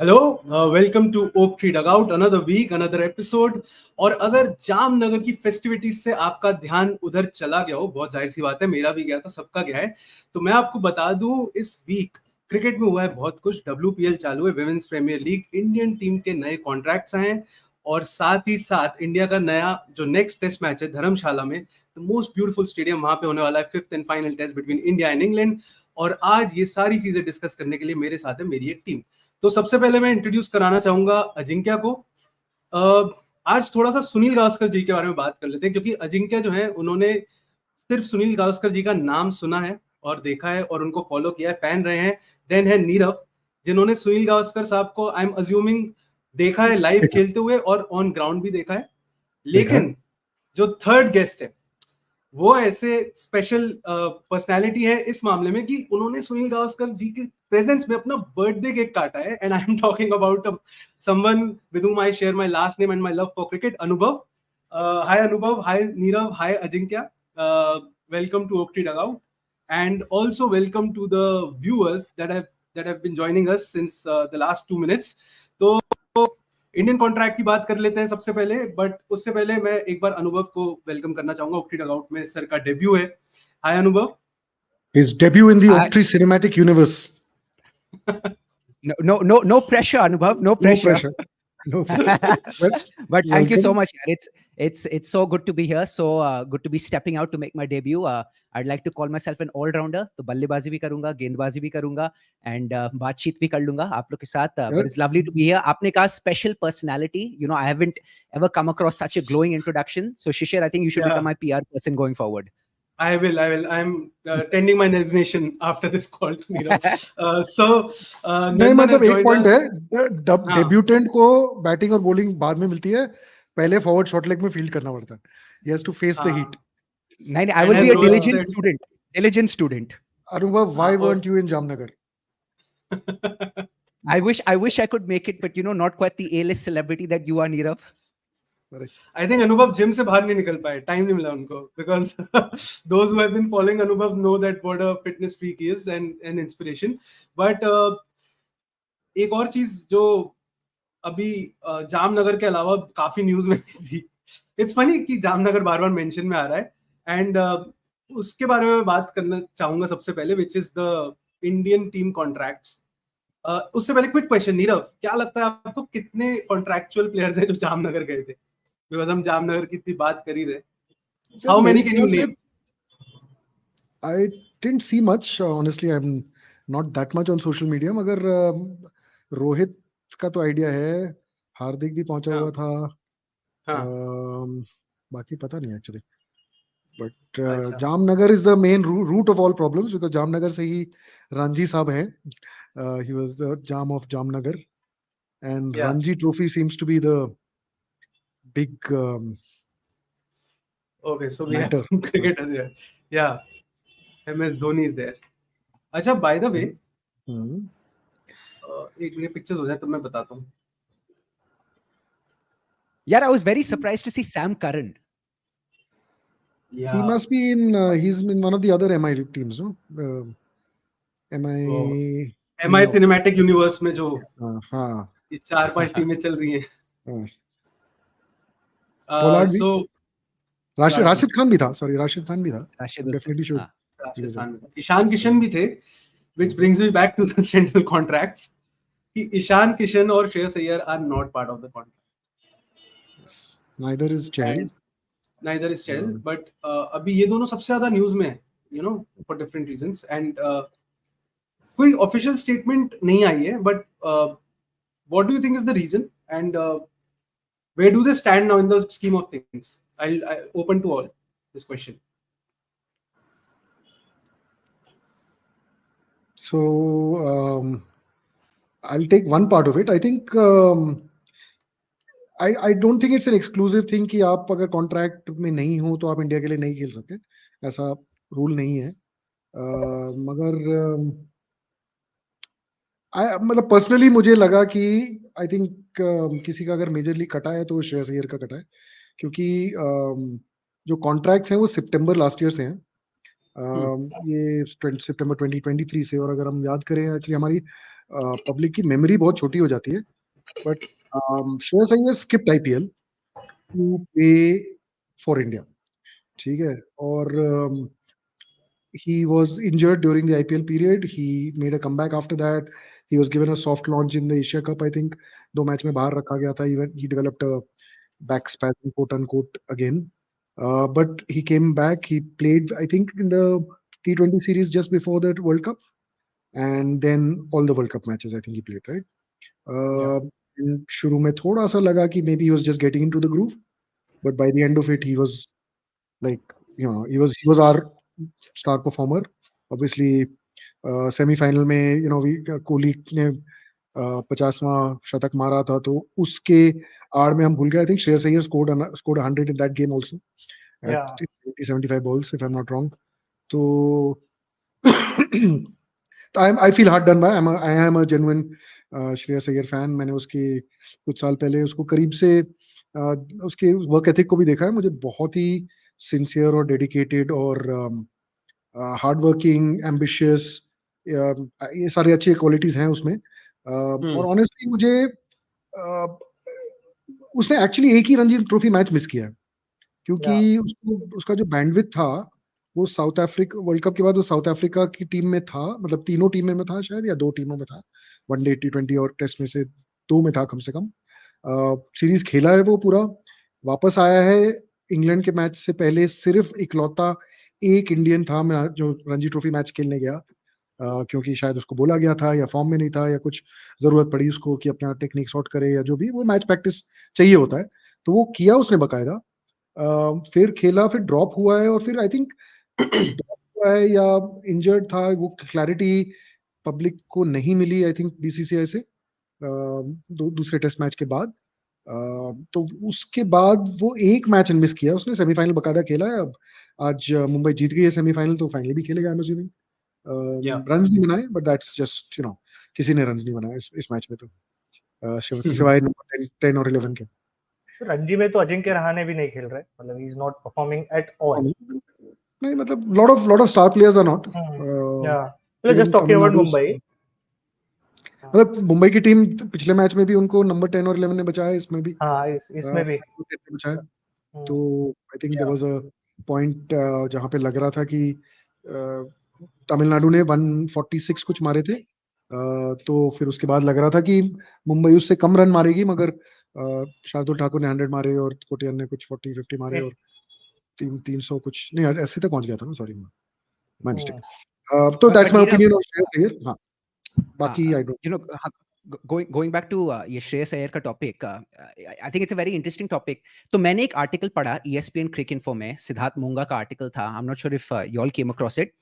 Hello, welcome to Oaktree Dugout, another week, another episode। और अगर जामनगर की फेस्टिविटीज से आपका ध्यान उधर चला गया हो, बहुत जाहिर सी बात है, मेरा भी गया था, सबका गया है, तो मैं आपको बता दूं इस वीक क्रिकेट में हुआ है बहुत कुछ। WPL चालू है, women's premier league, Indian team के नए कॉन्ट्रैक्ट्स आए हैं और साथ ही साथ इंडिया का नया जो नेक्स्ट टेस्ट मैच है धर्मशाला में, द मोस्ट ब्यूटीफुल स्टेडियम, वहां पे होने वाला है fifth and final test between India and England. और आज ये सारी चीजें डिस्कस करने के लिए मेरे साथ है मेरी एक टीम। तो सबसे पहले मैं इंट्रोड्यूस कराना चाहूंगा अजिंक्य को। आज थोड़ा सा सुनील गावस्कर जी के बारे में बात कर लेते हैं, क्योंकि अजिंक्य जो है उन्होंने सिर्फ सुनील गावस्कर जी का नाम सुना है और देखा है और उनको फॉलो किया है, फैन रहे हैं। देन है नीरव, जिन्होंने सुनील गावस्कर साहब को आई एम अज्यूमिंग देखा है लाइव खेलते हुए और ऑन ग्राउंड भी देखा है। लेकिन जो थर्ड गेस्ट है वो ऐसे स्पेशल पर्सनालिटी है इस मामले में कि उन्होंने सुनील गावस्कर जी के प्रेजेंस में अपना बर्थडे केक काटा है। And I am talking about someone with whom I share my last name and my love for cricket, Anubhav. Hi Anubhav, hi Nirav, hi Ajinkya. Welcome to Oaktree Dugout, and also welcome to the viewers that have been joining us since the last 2 minutes. तो Indian contract की बात कर लेते हैं सबसे पहले, but उससे पहले मैं एक बार अनुभव को वेलकम करना चाहूंगा। Oaktree Dugout में सर का डेब्यू है। हाय अनुभव। His debut in the Oaktree cinematic universe. No pressure, Anubhav. No pressure. No pressure. But thank you so much. It's so good to be here. So good to be stepping out to make my debut. I'd like to call myself an all-rounder. तो बल्लेबाजी भी करूंगा, गेंदबाजी भी करूंगा, and बातचीत भी कर लूंगा आप लोग के साथ. But it's lovely to be here. आपने कहा special personality. You know, I haven't ever come across such a glowing introduction. So Shishir, I think you should become my PR person going forward. I will. I'm tending my resignation after this call to Nirav. नहीं, मतलब एक point है, debutant को batting और bowling बाद में मिलती है, पहले फॉरवर्ड शॉर्ट लेग में फील्ड करना पड़ता है. He has to face the heat. नहीं, I will be a diligent student. Anubhav, why weren't you in Jamnagar? I wish I could make it, but you know, not quite the A-list celebrity that you are, Nirav. I think अनुभव gym से बाहर नहीं निकल पाए, time नहीं मिला उनको, because those who have been following अनुभव know that what a fitness freak he is and an inspiration. But एक और चीज जो अभी जामनगर के अलावा काफी न्यूज में थी, इट्स फनी कि जामनगर बार बार मेंशन में आ रहा है, एंड उसके बारे में बात करना चाहूंगा सबसे पहले, which is the Indian team contracts. उससे पहले क्विक क्वेश्चन, नीरव, क्या लगता है आपको कितने कॉन्ट्रैक्चुअल प्लेयर्स हैं जो जामनगर गए थे? बिकॉज़ हम जामनगर की इतनी बात कर ही रहे। How many can you name? I didn't see much, honestly. I'm not that much on social media. मगर रोहित का तो आइडिया है, हार्दिक भी पहुंचा हुआ था, बाकी पता नहीं actually. But Jamnagar is the main root of all problems, because Jamnagar से ही रणजी साहब हैं. He was the Jam of Jamnagar, and Ranji Trophy seems to be the big okay, so we have some cricketers here. Yeah, MS Dhoni is there. अच्छा, by the way, एक minute pictures हो जाए तब मैं बताता हूँ. Yeah, I was very surprised to see Sam Curran. Yeah. He must be in. He's in one of the other MI teams, no? MI cinematic universe में जो ये 4-5 टीमें चल रही हैं. So राशिद खान भी था. Sorry, राशिद खान भी था. Definitely should. राशिद खान, ईशान किशन भी थे. Which brings me back to the central contracts. कि ईशान किशन और Shreyas Iyer are not part of the contract. Yes. Neither is Chahal. But अभी ये दोनों सबसे ज्यादा न्यूज में है, you know, for different reasons. And कोई ऑफिशियल स्टेटमेंट नहीं आई है, but what do you think is the reason? And where do they stand now in the scheme of things? I'll open to all this question. So I'll take one part of it. I think I don't think it's an exclusive thing कि आप अगर contract में नहीं हो तो आप India के लिए नहीं खेल सकते, ऐसा रूल नहीं है. मगर मतलब पर्सनली मुझे लगा कि आई थिंक किसी का अगर मेजरली कटा है तो श्रेयस अय्यर का कटा है, क्योंकि जो कॉन्ट्रैक्ट्स हैं वो सितंबर लास्ट ईयर से हैं, ये सितंबर 2023 से. और अगर हम याद करें, एक्चुअली हमारी पब्लिक की मेमोरी बहुत छोटी हो जाती है. But Shreyas Iyer skipped IPL to play for India. ठीक है. और he was injured during the IPL period. He made a comeback after that. He was given a soft launch in the Asia Cup, I think. 2 match में बाहर रखा गया था. He developed a back spasm, quote unquote, again. But he came back. He played, I think, in the T20 series just before the World Cup, and then all the World Cup matches, I think he played, right? शुरू में थोड़ा सा लगा कि maybe he was just getting into the groove, but by the end of it, he was like, he was our star performer. Obviously, semifinal में कोहली ने 50वां शतक मारा था, तो उसके आड़ में हम भूल गए. I think Shreyas Iyer scored 100 in that game also at 75 balls, if I'm not wrong. So I feel hard done by. I am a genuine Shreyas Iyer fan. मैंने उसके कुछ साल पहले उसको करीब से उसके वर्क एथिक को भी देखा है. मुझे बहुत ही सिंसियर और डेडिकेटेड और हार्ड वर्किंग, एम्बिशियस, ये सारी अच्छी क्वालिटीज हैं उसमें. और ऑनेस्टली मुझे उसने एक्चुअली एक ही रणजी ट्रॉफी मैच मिस किया है, क्योंकि उसका जो बैंडविड्थ था वो साउथ अफ्रीका वर्ल्ड कप के बाद वो साउथ अफ्रीका की टीम में था. मतलब तीनों टीमों में था शायद, या 2 टीमों में था. वनडे, T20 और टेस्ट में से 2 में था कम से कम. सीरीज खेला है वो पूरा. वापस आया है इंग्लैंड के मैच से पहले. सिर्फ इकलौता एक इंडियन था जो रणजी ट्रॉफी मैच खेलने गया, क्योंकि शायद उसको बोला गया था या फॉर्म में नहीं था या कुछ जरूरत पड़ी उसको कि अपना टेक्निक सॉर्ट करे, या जो भी वो मैच प्रैक्टिस चाहिए होता है, तो वो किया उसने बकायदा. फिर खेला, फिर ड्रॉप हुआ है, और फिर आई थिंक ड्रॉप हुआ है या इंजर्ड था, वो क्लैरिटी पब्लिक को नहीं मिली आई थिंक BCCI से दूसरे टेस्ट मैच के बाद. तो उसके बाद वो एक मैच मिस किया उसने. सेमीफाइनल बकायदा खेला है. अब आज मुंबई जीत गई है सेमीफाइनल, तो फाइनली भी खेलेगा. रन्स नहीं बनाए, बट दैट्स जस्ट किसी ने रन्स नहीं बनाए इस मैच में, तो सिवाय नंबर 10 और 11 के. रणजी में तो अजिंक्य रहाणे भी नहीं खेल रहे. मतलब ही is not performing at all. नहीं, मतलब lot of star players are not. Just talking about Mumbai. मतलब मुंबई की टीम पिछले मैच में भी उनको नंबर 10 और 11 ने बचाया, इसमें भी. इसमें भी बचाया. तो I think there was a point जहां पे लग रहा था कि तमिलनाडु ने 146 कुछ मारे थे, तो फिर उसके बाद लग रहा था कि मुंबई उससे कम रन मारेगी, मगर शार्दुल ठाकुर ने 100 मारे और कोटियन ने कुछ 40-50 मारे और 300 कुछ नहीं, ऐसे तक पहुंच गया था ना. Sorry, my mistake. तो that's my opinion on Shreyas Iyer. हां, बाकी I don't going back to ये श्रेयस अय्यर का topic, I think it's a very interesting topic. तो मैंने एक आर्टिकल पढ़ा ESPN क्रिक इन्फो में, सिद्धार्थ मूंगा का आर्टिकल था. I am not sure if you all came across it,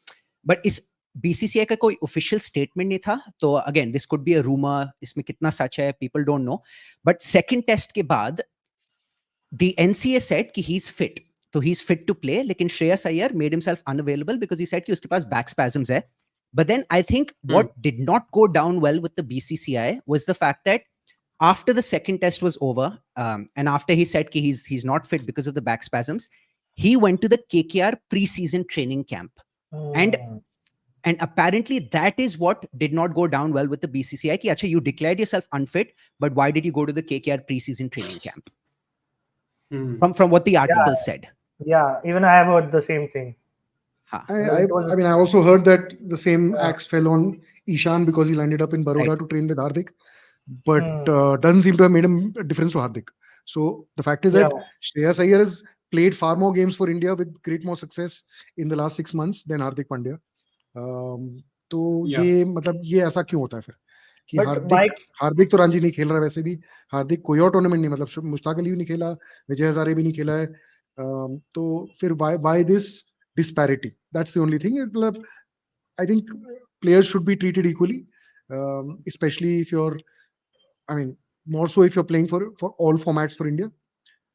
but इस BCCI का कोई ऑफिशियल स्टेटमेंट नहीं था. तो again this could be a rumour, इसमें कितना सच है people don't know. But second test के बाद the NCA said कि he is fit, तो he is fit to play, लेकिन Shreyas Iyer made himself unavailable because he said कि उसके पास back spasms है. But then I think what did not go down well with the BCCI was the fact that after the second test was over, and after he said कि he's not fit because of the back spasms, he went to the KKR pre-season training camp. And apparently that is what did not go down well with the BCCI कि अच्छा, you declared yourself unfit, but why did you go to the KKR pre-season training camp? From what the article said. Yeah, even I have heard the same thing. I mean, I also heard that the same axe fell on Ishan because he landed up in Baroda to train with Hardik, but doesn't seem to have made a difference to Hardik. So the fact is that Shreyas Iyer has played far more games for India with great more success in the last 6 months than Hardik Pandya. तो ये मतलब ये ऐसा क्यों होता है फिर कि हार्दिक तो रणजी नहीं खेल रहा है. वैसे भी हार्दिक कोई और टूर्नामेंट नहीं, मतलब मुश्ताक अली भी नहीं खेला, विजय हजारे भी नहीं खेला है. तो फिर why this disparity? That's the only thing. मतलब I think players should be treated equally, especially if you're, I mean, more so if you're playing for all formats for India,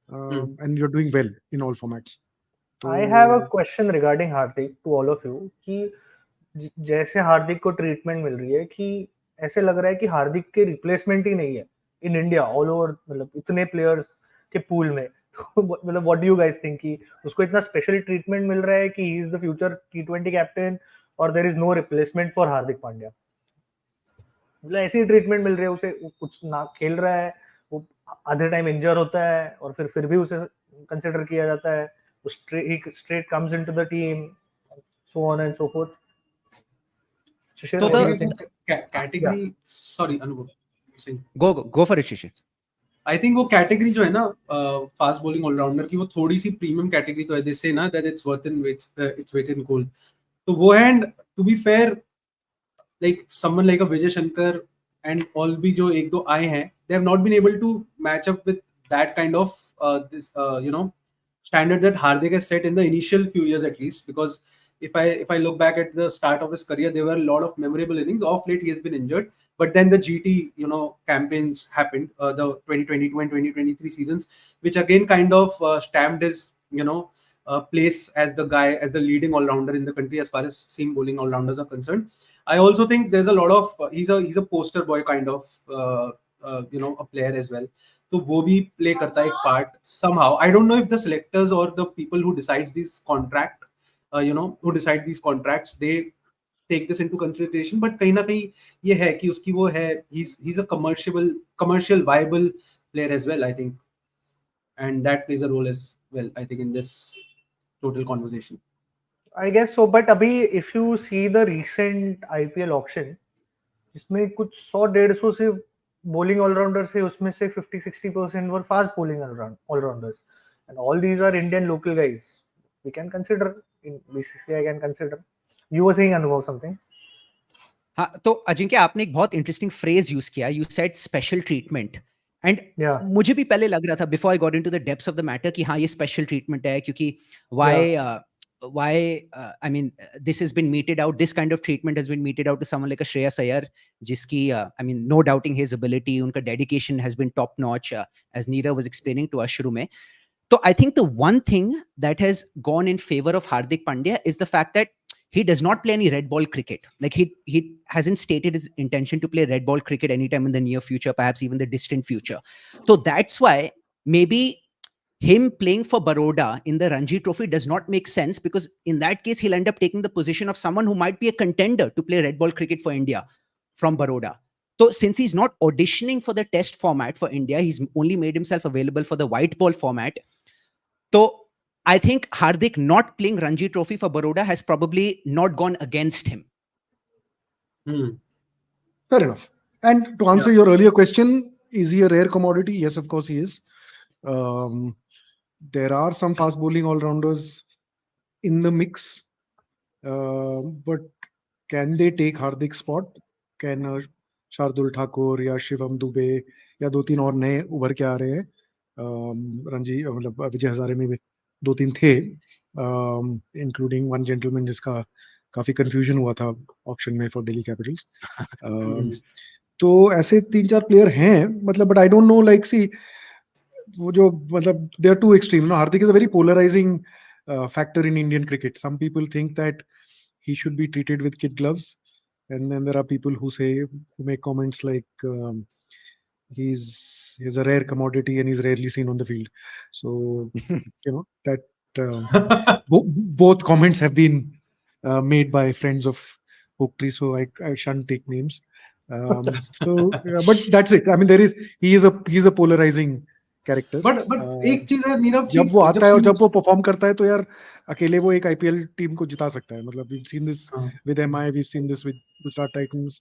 and you're doing well in all formats. I have a question regarding Hardik to all of you कि जैसे हार्दिक को treatment मिल रही है कि ऐसे लग रहा है कि हार्दिक के रिप्लेसमेंट ही नहीं है इन इंडिया ऑल ओवर, मतलब इतने प्लेयर्स के पूल में. मतलब what do you guys think कि उसको इतना स्पेशल ट्रीटमेंट मिल रहा है कि he is the future T20 captain और there is no replacement for Hardik Pandya? मतलब ऐसी ट्रीटमेंट मिल रही है उसे, कुछ ना खेल रहा है, वो आधे टाइम इंजर होता है और फिर भी उसे कंसिडर किया जाता है, वो straight comes into the team, so on and so forth. Shishir, तो what do you think? Category, sorry Anubhav Singh, go for it, Shishir. I think वो कैटेगरी जो है ना फास्ट बॉलिंग ऑलराउंडर की, वो थोड़ी सी प्रीमियम कैटेगरी तो है, दिस से ना that it's worth in its weight in gold. तो वो है, and to be fair like someone like a Vijay Shankar and all भी जो एक दो आए हैं, they have not been able to match up with that kind of this standard that Hardik has set in the initial few years at least, because if I look back at the start of his career, there were a lot of memorable innings. Of late he has been injured, but then the GT campaigns happened, the 2022 and 2023 seasons, which again kind of stamped his place as the guy, as the leading all-rounder in the country as far as seam bowling all-rounders are concerned. I also think there's a lot of he's a poster boy kind of a player as well. तो वो भी play करता है एक part somehow. I don't know if the selectors or the people who decides these who decide these contracts, they take this into consideration. But कहीं ना कहीं ये है कि उसकी वो है, he's a commercial viable player as well, I think, and that plays a role as well, I think, in this total conversation. I guess so, but अभी if you see the recent IPL auction, इसमें कुछ 100-150 से bowling all-rounders है, उसमें से 50-60% were fast bowling all-rounders, and all these are Indian local guys. We can consider in BCCI can consider. You were saying Anubhav something. हाँ, तो अजिंक्य आपने एक बहुत इंटरेस्टिंग फ्रेज यूज किया, you said special treatment, and मुझे भी पहले लग रहा था before I got into the depths of the matter कि हाँ ये स्पेशल ट्रीटमेंट है, क्योंकि why I mean this has been meted out, this kind of treatment has been meted out to someone like a Shreyas Iyer, jiski I mean no doubting his ability, unka dedication has been top notch, as Neera was explaining to us shuru mein. So I think the one thing that has gone in favor of Hardik Pandya is the fact that he does not play any red ball cricket. Like he hasn't stated his intention to play red ball cricket anytime in the near future, perhaps even the distant future. So that's why maybe him playing for Baroda in the Ranji Trophy does not make sense, because in that case he'll end up taking the position of someone who might be a contender to play red ball cricket for India from Baroda. So since he's not auditioning for the test format for India, he's only made himself available for the white ball format. So I think Hardik not playing Ranji Trophy for Baroda has probably not gone against him. Fair enough. And to answer your earlier question, is he a rare commodity? Yes, of course he is. There are some fast bowling all-rounders in the mix, but can they take Hardik's spot? Can Shardul Thakur या शिवम दुबे या दो तीन और नए उभर के आ रहे हैं, रणजी मतलब विजय हजारे में भी दो तीन थे, इंक्लूडिंग वन जेंटलमैन जिसका काफी कंफ्यूजन हुआ था ऑक्शन में फॉर दिल्ली कैपिटल्स. तो ऐसे तीन चार प्लेयर हैं, मतलब but I don't know, like see वो जो मतलब they are too extreme. No, Hardik is a very polarising factor in Indian cricket. Some people think that he should be treated with kid gloves, and then there are people who make comments like he's a rare commodity and he's rarely seen on the field. So that both comments have been made by friends of Oaktree, so I shan't take names. But that's it. I mean, he's a polarizing character. But एक चीज है नीरव, जब वो आता है और जब वो परफॉर्म करता है तो यार अकेले वो एक आईपीएल टीम को जिता सकता है. मतलब we've seen this with MI, we've seen this with Gujarat Titans,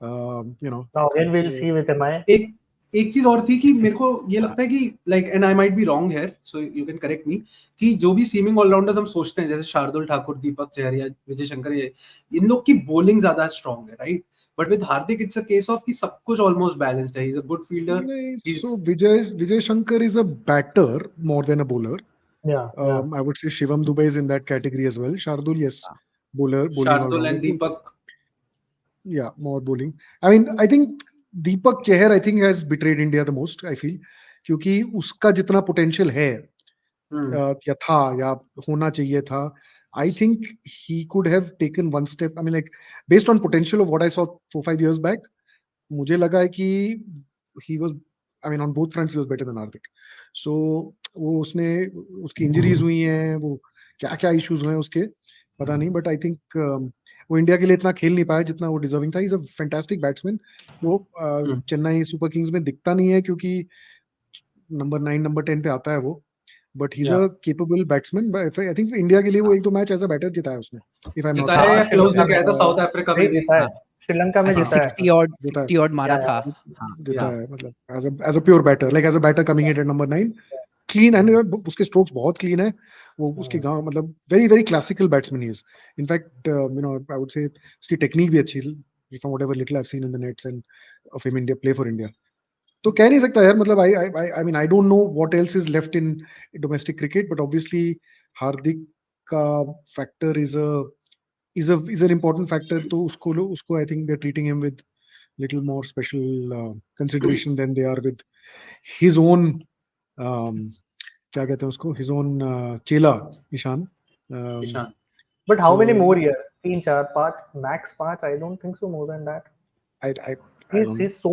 now again we'll see with MI. एक चीज और थी कि मेरे को ये लगता है कि like, and I might be wrong here, so you can correct मी, कि जो भी सीमिंग ऑलराउंडर्स हम सोचते हैं जैसे शार्दुल ठाकुर, दीपक चहर या विजय शंकर, इन लोग की बॉलिंग ज्यादा स्ट्रांग है, right? But with Hardik, it's a case of कि सब कुछ almost balanced है. He's a good fielder. So Vijay Shankar is a batter more than a bowler. Yeah. I would say Shivam Dube is in that category as well. Shardul, yes, bowling. Shardul and Deepak. Yeah, more bowling. I mean, I think Deepak Chahar, I think, has betrayed India the most, I feel, क्योंकि उसका जितना potential है या था या होना चाहिए था, I think he could have taken one step. I mean, like, based on potential of what I saw 4-5 years back, मुझे लगा है कि he was, I mean, on both fronts he was better than Hardik. So वो उसकी injuries हुई हैं, वो क्या क्या issues हुए हैं उसके पता नहीं, but I think वो इंडिया के लिए इतना खेल नहीं पाया जितना वो डिजर्विंग था. Is a fantastic batsman. वो चेन्नई सुपर किंग्स में दिखता नहीं है क्योंकि नंबर 9 नंबर 10 पे आता है वो, but he is a capable batsman. I think India के लिए वो 1-2 मैच एज अ बैटर जिताया उसने, इफ आई एम नॉट जिताया या क्लोज श्रीलंका लेके आया था में साउथ अफ्रीका में नहीं भी. जीता है, श्रीलंका में I think जीता है. 60 odd मारा Yeah, था. yeah. हाँ. जिताया है, मतलब as a pure batter, like as a batter coming at number 9, clean. And उसके स्ट्रोक्स बहुत क्लीन है. वो उसके गांव मतलब वेरी वेरी क्लासिकल बैट्समैन ही is. In fact you know I would say उसकी टेक्निक भी अच्छी, from whatever little I have seen in the nets and of him India play for India. तो कह नहीं सकता यार, मतलब I mean I don't know what else is left in domestic cricket, but obviously Hardik का factor is an important factor. तो उसको I think they are treating him with little more special consideration than they are with his own क्या कहते हैं उसको, his own चेला Ishan. Ishan. But how many So- more years? 3, 4, 5, max 5. I don't think so more than that. I He's so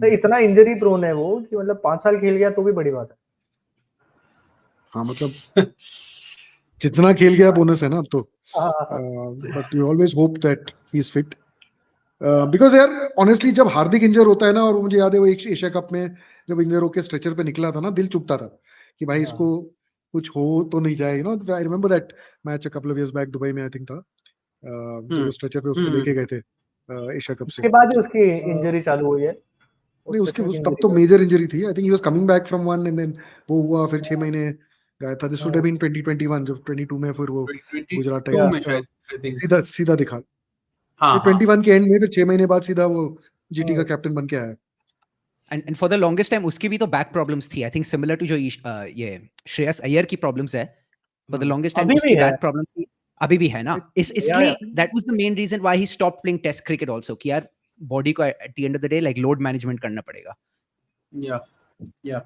इतना injury prone है वो कि मतलब 5 साल खेल गया तो भी बड़ी बात है. हाँ मतलब जितना खेल गया बोनस है ना अब तो. But you always hope that he is fit, because यार ऑनेस्टली जब हार्दिक इंजर होता है ना, और मुझे याद है वो एशिया कप में जब इंजर होकर स्ट्रेचर पे निकला था ना, दिल चुभता था कि भाई इसको कुछ हो तो नहीं जाए. You know I remember that match a couple of years back Dubai में आई थिंक था, जो स्ट्रेचर पे उसको लेके गए थे एशिया कप से. उसके बाद ही उसकी इंजरी चालू हुई है. नहीं उसके तब तो मेजर इंजरी थी. I think he was coming back from one and then वो हुआ, फिर 6 महीने गया था. दिस वुड हैव बीन 2021, जब 22 में फिर वो गुजरात टाइटंस का सीधा सीधा दिखा. हाँ, 21 के एंड में फिर 6 महीने बाद सीधा वो जीटी का कैप्टन बन के आया. And for the longest time उसकी भी तो बैक प्रॉब्लम्स थी. I think similar to जो ये श्रेयस अय्यर की प्रॉब्लम्स है. For the longest time अभी उसकी भी है. बैक प्रॉब्लम्स थी, अभी भी है ना. इसलिए that was the main reason why he stopped playing test cricket also, कि यार बॉडी को at the end of the day like load management करना पड़ेगा. Yeah.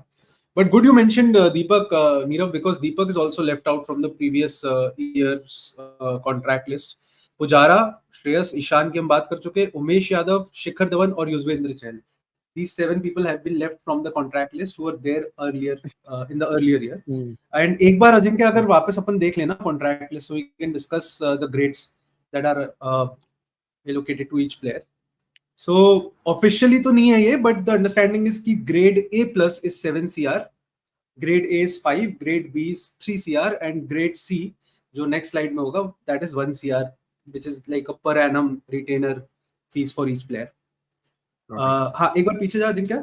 But good you mentioned Deepak, Nirav, because Deepak is also left out from the previous year's contract list. Pujara, Shreyas, Ishan की हम बात कर चुके, उमेश यादव, शिखर धवन और Yuzvendra Chahal. These 7 people have been left from the contract list who were there earlier in the earlier year. And एक बार अजिंक्य अगर वापस अपन देख लेना contract list, so we can discuss the grades that are allocated to each player. So officially तो नहीं है ये, but the understanding is कि grade A plus is 7 CR, grade A is 5, grade B is 3 CR and grade C जो next slide में होगा that is 1 CR, which is like a per annum retainer fees for each player. हाँ एक बार पीछे जा जिनका,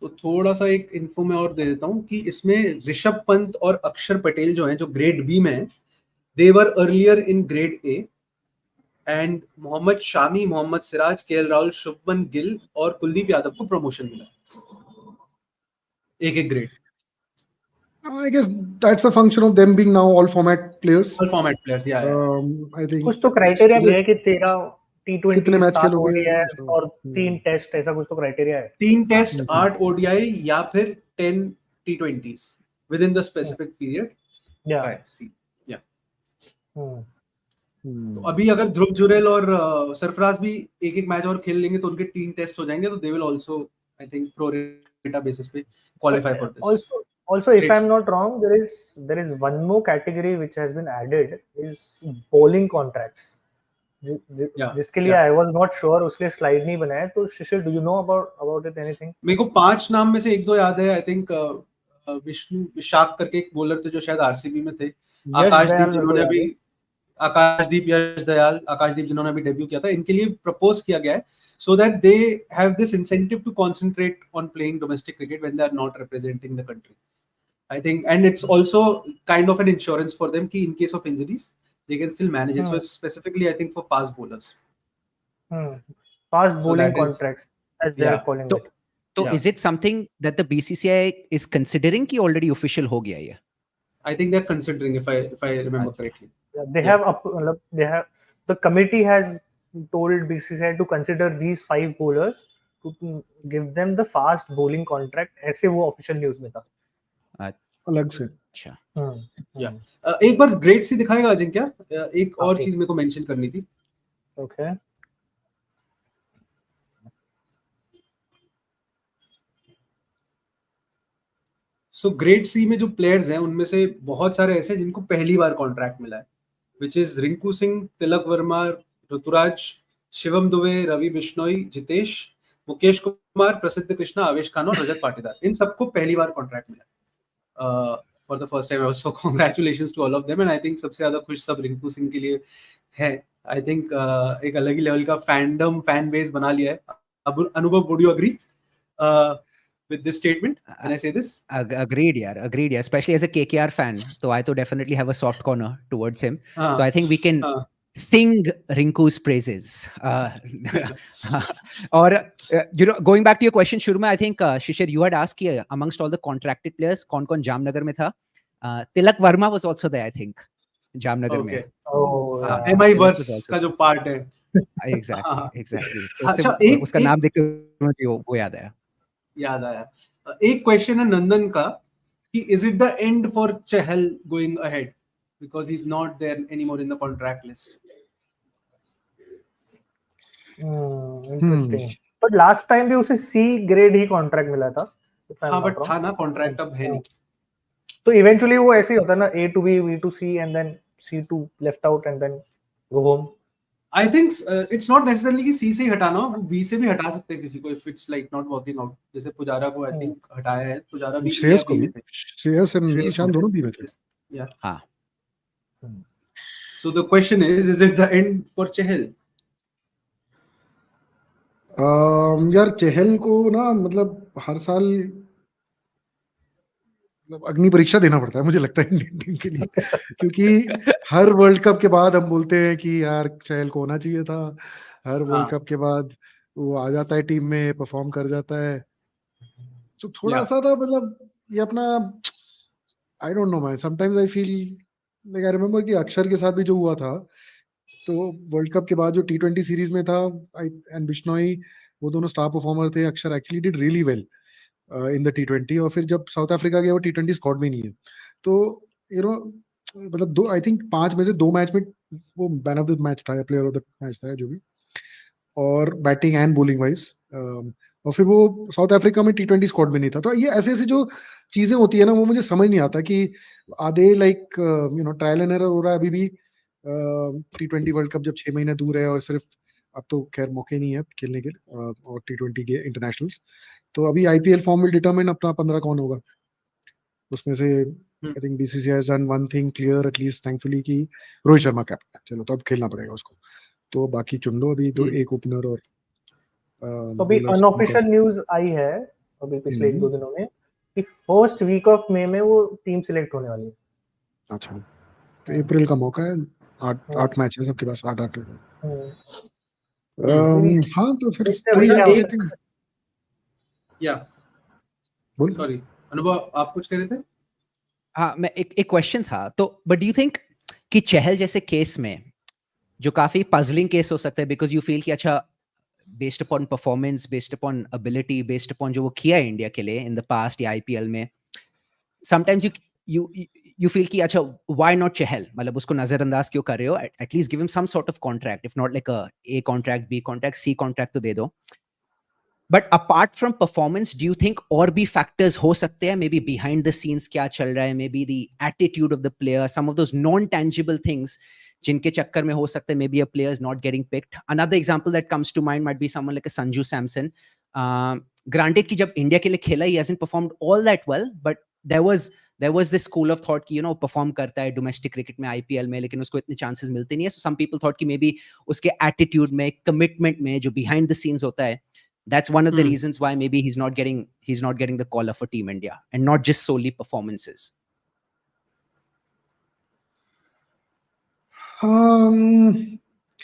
तो थोड़ा सा एक इन्फो में और दे देता हूँ कि इसमें ऋषभ पंत और अक्षर पटेल जो हैं जो ग्रेड बी में हैं, they were earlier in grade A, and Mohammed Shami, Mohammed Siraj, KL Rahul, Shubman Gill और कुलदीप यादव को प्रमोशन मिला एक एक ग्रेड. I guess that's a function of them being now all format players. All format players, yeah. I think कुछ तो क्राइटेरिया भी है कि 13 T20 कितने मैच 7 खेलोगे ODIs और 3 टेस्ट, ऐसा कुछ तो क्राइटेरिया है. 3 टेस्ट, 8 ODI या फिर 10 T20s within the specific period. Yeah. See, yeah. तो अभी अगर ध्रुव जुरेल और सरफराज भी एक एक मैच और खेल लेंगे तो उनके 3 टेस्ट हो जाएंगे, तो they will also I think pro rata basis पे qualify for this. Also, if I'm not wrong, there is one more category which has been added, is bowling contracts. जिसके लिए I was not sure, उसके लिए slide नहीं बनाया. तो शिशिर, do you know about it anything? मेरे को 5 नाम में से 1-2 याद है. आई थिंक विष्णु विशाख करके एक बॉलर थे जो शायद आरसीबी में थे. आकाशदीप, यश दयाल, आकाशदीप जिन्होंने अभी डेब्यू किया था, इनके लिए प्रपोज किया गया है so that they have this incentive to concentrate on playing domestic cricket when they are not representing the country. I think, and it's also kind of an insurance for them कि in case of injuries they can still manage it. So it's specifically I think for fast bowlers. Fast bowling contracts as they are calling it. So is it something that the BCCI is considering कि already official हो गया ये? I think they're considering, if I remember correctly. They have the committee has told BCCI to consider these 5 bowlers to give them the fast bowling contract. ऐसे वो official news में था. अलग से. अच्छा. एक बार ग्रेड सी दिखाएगा अजिंक्य, एक और चीज मेरे को मेंशन करनी थी. Okay. सो ग्रेड सी में जो प्लेयर्स हैं उनमें से बहुत सारे ऐसे जिनको पहली बार कॉन्ट्रैक्ट मिला है which is Rinku Singh, Tilak Verma, Ruturaj, Shivam Dubey, Ravi Bishnoi, Jitesh, Mukesh Kumar, प्रसिद्ध कृष्णा, आवेश खान और रजत पाटीदार, इन सबको पहली बार कॉन्ट्रैक्ट मिला for the first time. So congratulations to all of them, and I think सबसे ज्यादा खुश सब रिंकू सिंह के लिए है। आई थिंक एक अलग ही लेवल का फैंडम, फैन बेस बना लिया है। अब Anubhav, would you agree with this statement? Can I say this? Agreed, yeah, agreed, yeah. Especially as a KKR fan, so I to definitely have a soft corner towards him. So I think we can sing Rinku's praises. Or going back to your question, Shurma, I think Shishir, you had asked here amongst all the contracted players, कौन Jamnagar में था? Tilak Verma was also there, I think, Jamnagar में. Oh, MI Verse का जो part है. Exactly. उसका नाम देख के मुझे वो याद आया। एक क्वेश्चन है नंदन का कि is it the end for Chahal going ahead because he is not there anymore in the contract list? Interesting, but last time भी उसे सी ग्रेड ही कॉन्ट्रैक्ट मिला था। हां, बट था ना, कॉन्ट्रैक्ट अब है नहीं, तो इवेंचुअली वो ऐसे ही होता है ना, A to B, B to C and then C to left out and then go home. I think it's not necessarily कि C से ही हटाना हो, B से भी हटा सकते हैं किसी को if it's like not working out। जैसे पुजारा को I think हटाया है, पुजारा भी, श्रेयस को भी, श्रेयस और ईशान दोनों भी में थे। Yeah. हाँ। So the question is it the end for चहल? यार चहल को ना मतलब हर साल अग्नि परीक्षा देना पड़ता है मुझे लगता है इंडियन टीम के लिए, क्योंकि हर वर्ल्ड कप के बाद हम बोलते हैं कि यार चहल को होना चाहिए था, हर वर्ल्ड कप के बाद वो आ जाता है टीम में, परफॉर्म कर जाता है, तो थोड़ा सा था मतलब ये अपना, आई don't no man, sometimes I feel like, I remember कि अक्षर के साथ भी जो हुआ था, तो वर्ल्ड कप के बाद जो T20 सीरीज में था, एंड बिश्नोई, वो दोनों स्टार परफॉर्मर थे। अक्षर actually did really well in the T20, और फिर जब साउथ अफ्रीका गया वो T20 स्क्वाड में नहीं है, तो यू नो मतलब दो, आई थिंक 5 में से 2 मैच में वो मैन ऑफ द मैच था या प्लेयर ऑफ द मैच था जो भी, और बैटिंग एंड बॉलिंग वाइज, और फिर वो साउथ अफ्रीका में T20 स्क्वाड में नहीं था। तो ये ऐसे ऐसे जो चीजें होती है ना, वो मुझे समझ नहीं आता कि आधे like you know trial and error हो रहा है अभी भी। T20 वर्ल्ड कप जब 6 महीने दूर है, और सिर्फ अब तो खैर मौके नहीं है खेलने के, और T20 के इंटरनेशनल्स, तो अभी IPL फॉर्म विल डिटरमिन अपना 15 कौन होगा उसमें से। I think BCCI has done one thing clear at least thankfully कि रोहित शर्मा कैप्टन, चलो तो अब खेलना पड़ेगा उसको, तो बाकी चुन लो अभी तो एक ओपनर। और तो अभी अनऑफिशियल न्यूज़ आई है अभी पिछले 1-2 दिनों में कि फर्स्ट वीक ऑफ मई में वो टीम सिलेक्ट होने वाली है। अच्छा, तो अप्रैल का मौका है, 8 मैच है सबके पास, 8 हाँ, तो फिर सॉरी अनुभव, आप कुछ कह रहे थे? हाँ, मैं एक क्वेश्चन था, तो बट डू यू थिंक कि चहल जैसे केस में जो काफी पजलिंग केस हो सकता है, बिकॉज यू फील कि अच्छा based upon performance, based upon ability, based upon जो वो किया है इंडिया के लिए इन द पास्ट या IPL में, समटाइम्स you feel कि अच्छा why not चहल, मतलब उसको नजरअंदाज क्यों कर रहे हो? At least give him some sort of contract, if not like A contract, B contract, C contract तो दे दो। But apart from performance, do you think और भी factors हो सकते हैं? Maybe behind the scenes क्या चल रहा है? Maybe the attitude of the player, some of those non-tangible things जिनके चक्कर में हो सकते हैं maybe a player is not getting picked. Another example that comes to mind might be someone like a Sanju Samson. Granted कि जब India के लिए खेला he hasn't performed all that well, but there was this school of thought कि you know perform करता है domestic cricket में, IPL में, लेकिन उसको इतने chances मिलते नहीं है. So some people thought कि maybe उसके attitude में, commitment में, जो behind the scenes होता है, that's one of the reasons why maybe he's not getting the call up for Team India, and not just solely performances.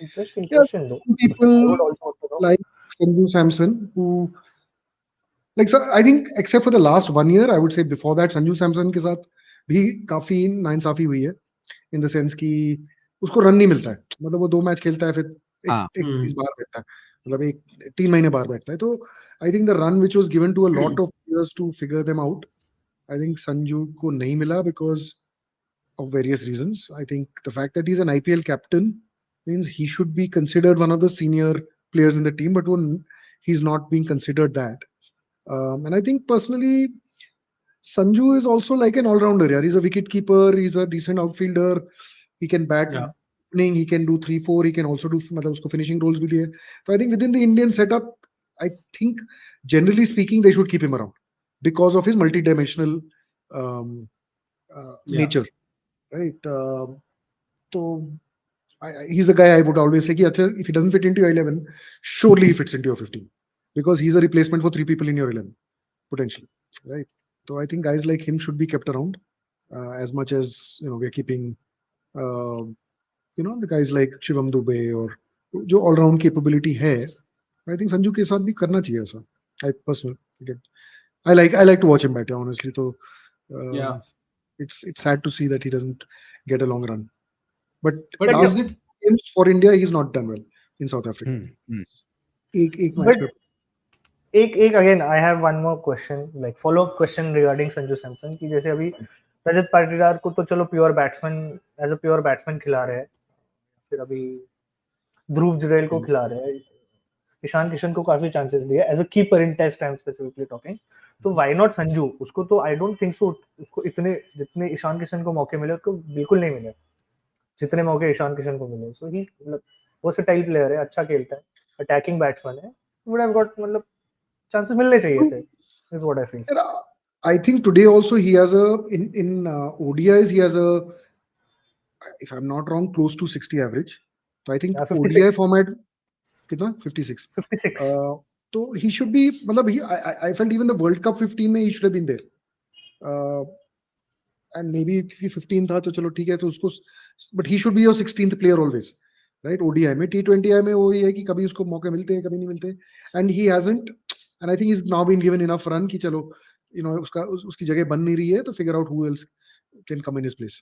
Interesting question though. People like Sanju Samson who, like, sir, I think except for the last 1 year, I would say before that Sanju Samson के साथ भी काफी नाइंसाफी हुई है, in the sense कि उसको run नहीं मिलता है, मतलब वो 2 मैच खेलता है फिर एक बार बैठता है, मतलब 3 महीने बाहर बैठता है। तो I think the run which was given to a lot of players to figure them out, I think Sanju को नहीं मिला because of various reasons. I think the fact that he's an IPL captain means he should be considered one of the senior players in the team, but he's not being considered that. And I think personally, Sanju is also like an all-rounder. He's a wicket keeper. He's a decent outfielder. He can bat opening, he can do 3-4, he can also do मतलब उसको finishing roles भी दिए. So I think within the Indian setup, I think generally speaking they should keep him around because of his multi-dimensional nature, right? So he's a guy I would always say कि if he doesn't fit into your 11, surely he fits into your 15 because he's a replacement for 3 people in your 11 potentially, right? So I think guys like him should be kept around as much as we're keeping the guys like Shivam Dubey or जो all-round capability है. I think Sanju के साथ भी करना चाहिए ऐसा. I personally I like to watch him better, honestly. So it's sad to see that he doesn't get a long run. But last games for India, he's not done well in South Africa. एक match एक again I have one more question, like follow-up question regarding Sanju Samson कि जैसे अभी रजत पाटीदार को तो चलो pure batsman as a pure batsman खिला रहे हैं, फिर अभी ध्रुव जुरेल को खिला रहे हैं, ईशान किशन को काफी चांसेस दिए as a keeper in test time specifically talking. तो व्हाई नॉट संजू? उसको तो आई डोंट थिंक सो उसको इतने जितने ईशान किशन को मौके मिले उसको बिल्कुल नहीं मिले जितने मौके ईशान किशन को मिले. सो ही वर्सेटाइल प्लेयर है, अच्छा खेलता है, अटैकिंग बैट्समैन है, वुड हैव गॉट मतलब chances मिलने चाहिए थे is what I feel. I think today also he has in ODIs he has if I'm not wrong close to 60 average. So I think ODI format कितना 56. So he should be मतलब I felt even the World Cup 15 में he should have been there. And maybe if he 15 था तो चलो ठीक है तो उसको but he should be your 16th player always, right? ODI में T20I में वो ही है कि कभी उसको मौके मिलते हैं कभी नहीं मिलते, and he hasn't. And I think he's now been given enough run कि चलो उसकी जगह बन नहीं रही है तो figure out who else can come in his place,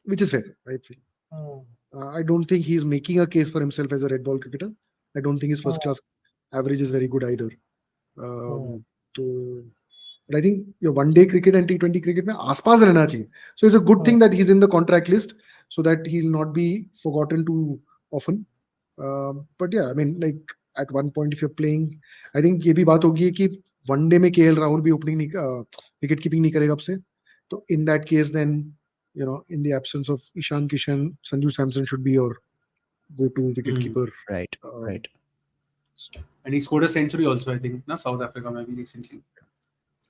which is fair, I feel. I don't think he's making a case for himself as a red ball cricketer. I don't think his first class average is very good either. But I think your one day cricket and T20 cricket में आसपास रहना चाहिए. So it's a good thing that he's in the contract list so that he'll not be forgotten too often. But yeah, I mean like at one point if you're playing, I think ये भी बात होगी कि one day में KL Rahul भी opening wicket keeping नहीं करेगा अब से. तो in that case then in the absence of Ishan Kishan, Sanju Samson should be your go-to wicket keeper. Right. And he scored a century also I think na South Africa maybe recently.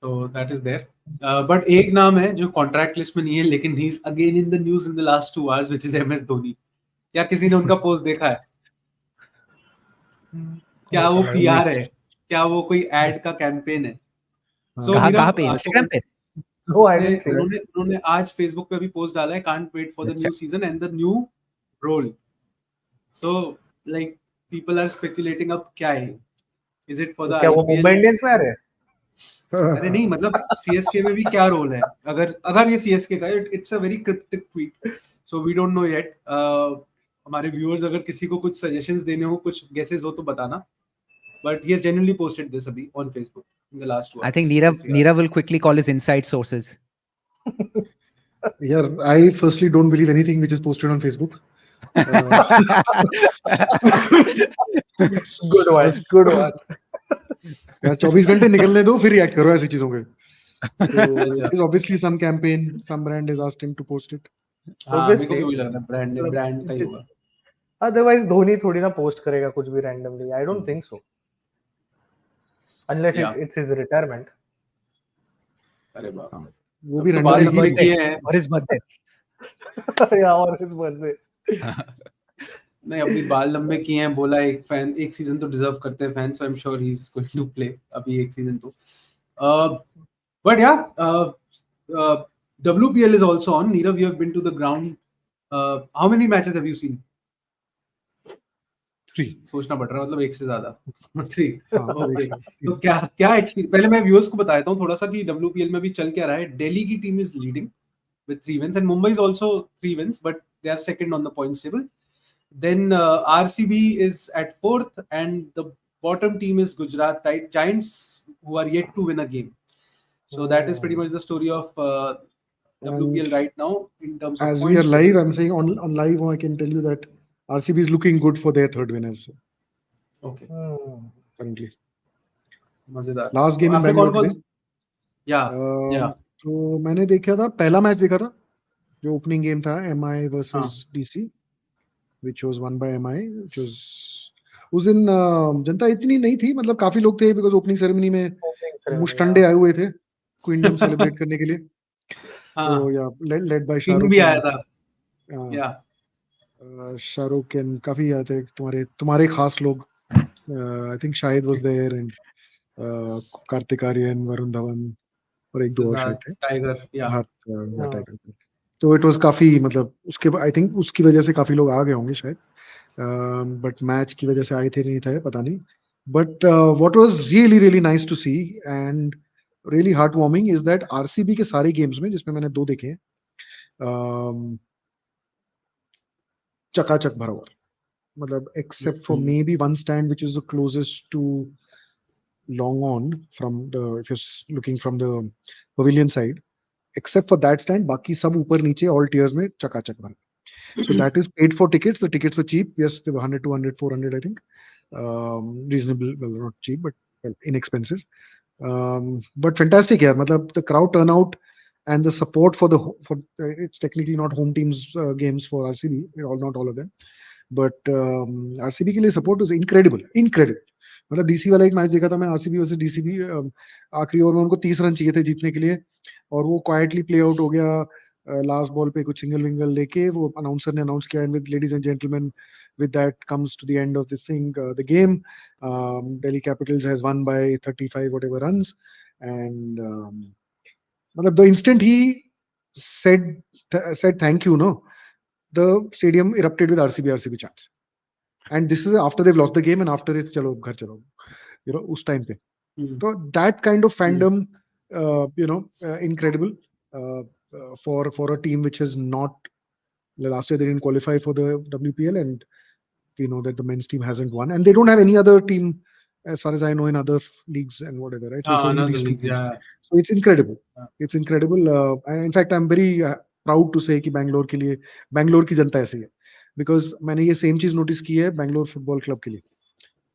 So that is there. But एक नाम है जो contract list में नहीं है लेकिन he is again in the news in the last 2 hours which is MS Dhoni. क्या किसी ने उनका पोस्ट देखा है? क्या वो PR है? क्या वो कोई एड का कैंपेन है? कहाँ पे? Instagram पे? उन्होंने आज फेसबुक पे भी पोस्ट डाला है, can't wait for the new season and the new role. So like people are speculating अब क्या है? Is it for the क्या वो मुंबई इंडियंस में आ रहे हैं? अरे नहीं मतलब CSK में भी क्या रोल है? अगर ये CSK का it's a very cryptic tweet. So we don't know yet. हमारे व्यूअर्स अगर किसी को कुछ सजेशंस देने हो, कुछ गेसेस हो तो बताना. But he has genuinely posted this abhi on Facebook in the last 2 hours. I think Neerav will quickly call his inside sources. Yeah, I firstly don't believe anything which is posted on Facebook. Good one. यार 24 घंटे निकलने दो फिर react करो ऐसी चीजों पे. There's obviously some campaign, some brand has asked him to post it. मेरे को भी वही लग रहा है ब्रांड का ही होगा. Otherwise धोनी थोड़ी ना पोस्ट करेगा कुछ भी randomly. I don't think so. Unless it's his retirement. अरे बाप. वो भी बारिश किए हैं और his birthday. और his birthday. नहीं अपनी बाल लंबे किए हैं, बोला एक सीजन तो डिजर्व करते हैं fans, so I am sure he is going to play अभी एक सीजन तो. बट या WPL is also on. Neerav, you have been to the ground. How many matches have you seen? 3. सोचना पड़ रहा है मतलब एक से ज्यादा. 3. Okay. तो क्या एक्सपीरियंस, पहले मैं व्यूअर्स को बता देता हूँ थोड़ा सा कि WPL में भी चल क्या रहा है. दिल्ली की team is leading with 3 wins and Mumbai is also 3 wins but they are second on the points table. Then RCB is at 4th and the bottom team is Gujarat Giants who are yet to win a game. So that is pretty much the story of WPL right now in terms of as points. We are live, I'm saying on live I can tell you that RCB is looking good for their 3rd win also. Okay. Currently. मजेदार. Last game in Bangalore. Yeah. तो मैंने देखा था, पहला match देखा था जो opening game था MI versus DC. which was won by MI, which was उस दिन जनता इतनी नहीं थी, मतलब काफी लोग थे बिकॉज ओपनिंग सेरेमनी में मुस्टंडे आए हुए थे क्विंडम सेलिब्रेट करने के लिए. तो या लेड बाय शाहरुख भी आया था. शाहरुख एंड काफी आए थे तुम्हारे खास लोग. I think Shahid was there and Kartik Aaryan, Varun Dhawan और एक दो और शायद थे, टाइगर. टाइगर. तो इट वाज काफी, मतलब उसके आई थिंक उसकी वजह से काफी लोग आ गए होंगे शायद, बट मैच की वजह से आए थे नहीं थे पता नहीं. But what was really really nice to see and really heart warming is that RCB के सारे गेम्स में, जिसमें मैंने 2 देखे, चकाचक भरा हुआ, मतलब except for maybe one stand which is the closest to long on from the, if you're looking from the pavilion side, except for that stand बाकी सब ऊपर नीचे all tiers में चकाचक भरा. So that is paid for tickets. The tickets were cheap. Yes, they were 100, 200, 400 I think. Reasonable, well not cheap but well, inexpensive. But fantastic यार, मतलब the crowd turnout and the support for it's technically not home teams games for RCB, not all of them, but RCB के लिए support was incredible. मतलब DC वाला एक match देखा था मैं, आरसीबी वर्सेस डीसीबी, आखिरी ओवर में उनको 30 रन चाहिए थे जीतने के लिए और वो क्वाइटली प्ले आउट हो गया लास्ट बॉल पे कुछ सिंगल विंगल लेके. वो अनाउंसर ने अनाउंस किया, and with ladies and gentleman, with that comes to the end of this thing, the game. Delhi Capitals has won by 35 whatever runs, and the instant he said thank you, no, the stadium erupted with RCB chants. And this is after they've lost the game and after it's chalo ghar chalo, us time pe. So that kind of fandom, incredible for a team which has not, last year they didn't qualify for the WPL, and we know that the men's team hasn't won, and they don't have any other team as far as I know in other leagues and whatever, right? So it's only these 2 teams. So it's incredible. It's incredible. And in fact, I'm very proud to say कि बैंगलोर के लिए, बैंगलोर की जनता ऐसी है, because मैंने ये same चीज notice की है बैंगलोर फुटबॉल क्लब के लिए,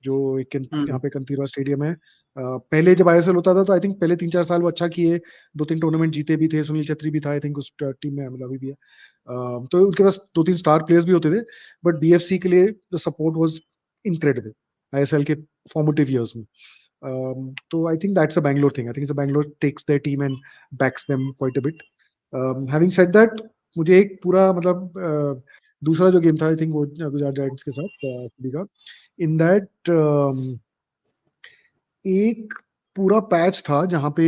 जो यहाँ पे कंतीरवा स्टेडियम है. पहले जब आईएसएल होता था तो आई थिंक पहले 3-4 साल वो अच्छा किए, 2-3 टूर्नामेंट जीते भी थे, सुनील छेत्री भी था आई थिंक उस टीम में, मतलब अभी भी है. तो उनके पास 2-3 स्टार प्लेयर्स भी होते थे, बट बीएफसी के लिए the support was incredible ISL के फॉर्मेटिव इयर्स में. तो I think that's a Bangalore thing. I think Bangalore takes their team and backs them quite a bit. Having said that, मुझे एक पूरा, मतलब दूसरा जो गेम था आई थिंक वो गुजरात जायंट्स के साथ, इन दैट एक पूरा पैच था जहां पे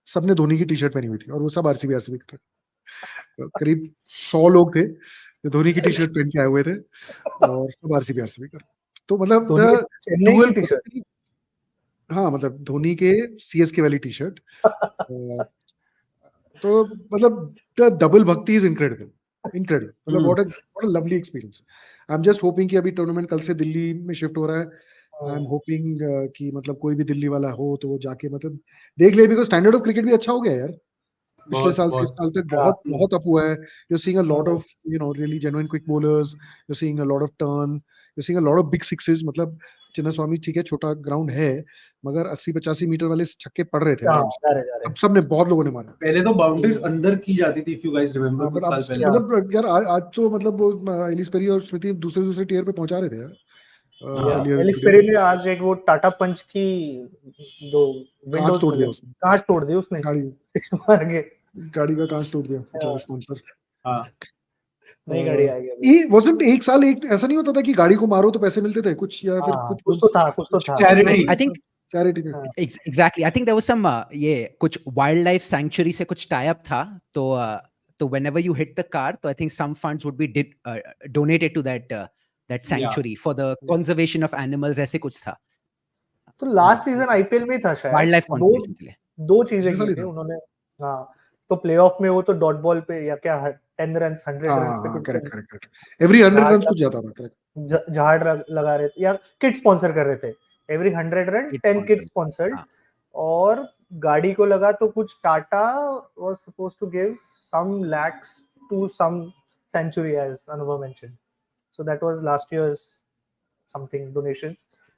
सबने धोनी की टी शर्ट पहनी हुई थी और वो सब आरसीबी कर रहे. करीब 100 लोग थे जो धोनी की टी शर्ट पहन के आए हुए थे और सब आरसीबी कर. तो मतलब हाँ, मतलब धोनी के सीएसके वाली टी शर्ट. तो मतलब द डबल भक्ति इज इनक्रेडिबल. मतलब what a lovely experience. I am just hoping कि अभी टूर्नामेंट कल से दिल्ली में शिफ्ट हो रहा है. आई एम होपिंग कि मतलब कोई भी दिल्ली वाला हो तो वो जाके मतलब देख ले, बिकॉज स्टैंडर्ड ऑफ क्रिकेट भी अच्छा हो गया यार. पिछले साल से इस साल तक बहुत अप हुआ है. You're seeing a lot of really genuine quick bowlers. You're seeing a lot of turn. You're seeing a lot of big sixes. मतलब चिन्नास्वामी ठीक है, छोटा ग्राउंड है, मगर 80-85 मीटर वाले छक्के पड़ रहे थे आराम से. सबने बहुत लोगों ने मारा. पहले तो बाउंड्रीज अंदर की जाती थी, if you guys remember, कुछ साल पहले. मतलब यार आज तो मतलब वो एलिस पेरी और स्मृति दूसरे टियर पे पहुंचा रहे थे यार. एलिस पेरी ने आज एक वो टाटा पंच की दो कांच तोड़ दिया उसने. कांच तोड़ दी उसने गाड़ी सिक्स मार के. गाड़ी का कांच तोड़ दिया बेचारा स्पॉन्सर. हां, नई गाड़ी आ गई. ये वाजंट एक साल एक ऐसा नहीं होता था कि गाड़ी को मारो तो पैसे मिलते थे कुछ, या फिर कुछ तो था चैरिटी. आई थिंक चैरिटी में exactly. I think there was some ये कुछ वाइल्ड लाइफ सैंक्चुरी से कुछ टाई अप था. तो whenever you hit the car, तो I think some funds would be donated to that sanctuary for the conservation of animals. ऐसे कुछ था. तो लास्ट सीजन आईपीएल में था शायद. वाइल्ड लाइफ कॉन्जर्वेशन के लिए 2 चीजें की थी उन्होंने. हाँ, तो प्लेऑफ में वो तो डॉट बॉल पे या क्या 10 रन्स 100 रन्स पे कुछ करेक्ट एवरी 100 रन्स कुछ जाता था. करेक्ट. झाड़ लगा रहे थे या किट स्पॉन्सर कर रहे थे. Every 100 run 10 kit sponsored. और गाड़ी को लगा तो कुछ Tata was supposed to give some lakhs to some sanctuary as Anubhav mentioned. So that was last year's something donations.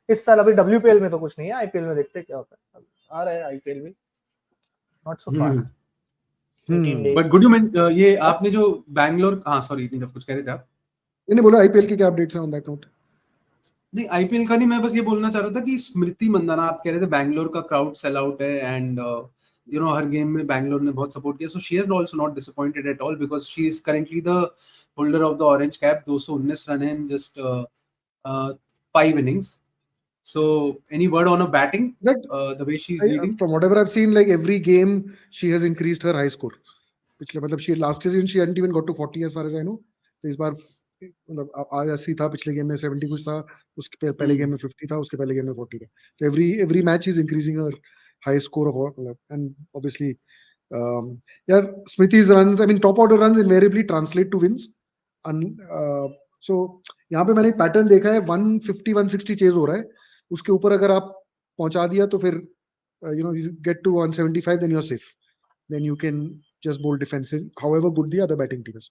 इस साल अभी WPL में तो कुछ नहीं है. आईपीएल में देखते क्या होता है. आ रहा है आईपीएल भी. Not so far. But good you mentioned ये आपने जो बैंगलोर, हाँ सॉरी नीरव कुछ कह रहे थे आप. मैंने बोला आईपीएल के क्या अपडेट्स हैं ऑन दैट नोट? नहीं, आईपीएल का नहीं, मैं बस ये बोलना चाह रहा था कि स्मृति मंदाना, आप कह रहे थे बैंगलोर का क्राउड सेल आउट है एंड हर गेम में बैंगलोर ने बहुत सपोर्ट किया, so she has also not disappointed at all because she is currently the holder of the orange cap, 219 run in just 5 innings. So any word on her batting, the way she's leading? From whatever I've seen, like every game she has increased her high score. पिछले मतलब she last season she hadn't even got to 40 as far as I know. तो इस बार मतलब आज 80 था, पिछले game में 70 कुछ था, उसके पहले गेम में 50 था, उसके पहले गेम में 40 था. तो every match is increasing her high score of, and obviously यार Smriti's runs, I mean top order runs invariably translate to wins. So यहाँ पे मैंने एक पैटर्न देखा है, 150 160 चेज हो रहा है, उसके ऊपर अगर आप पहुंचा दिया तो फिर you get to 175, then you're safe, then you can just bowl defensive however good the other batting team is,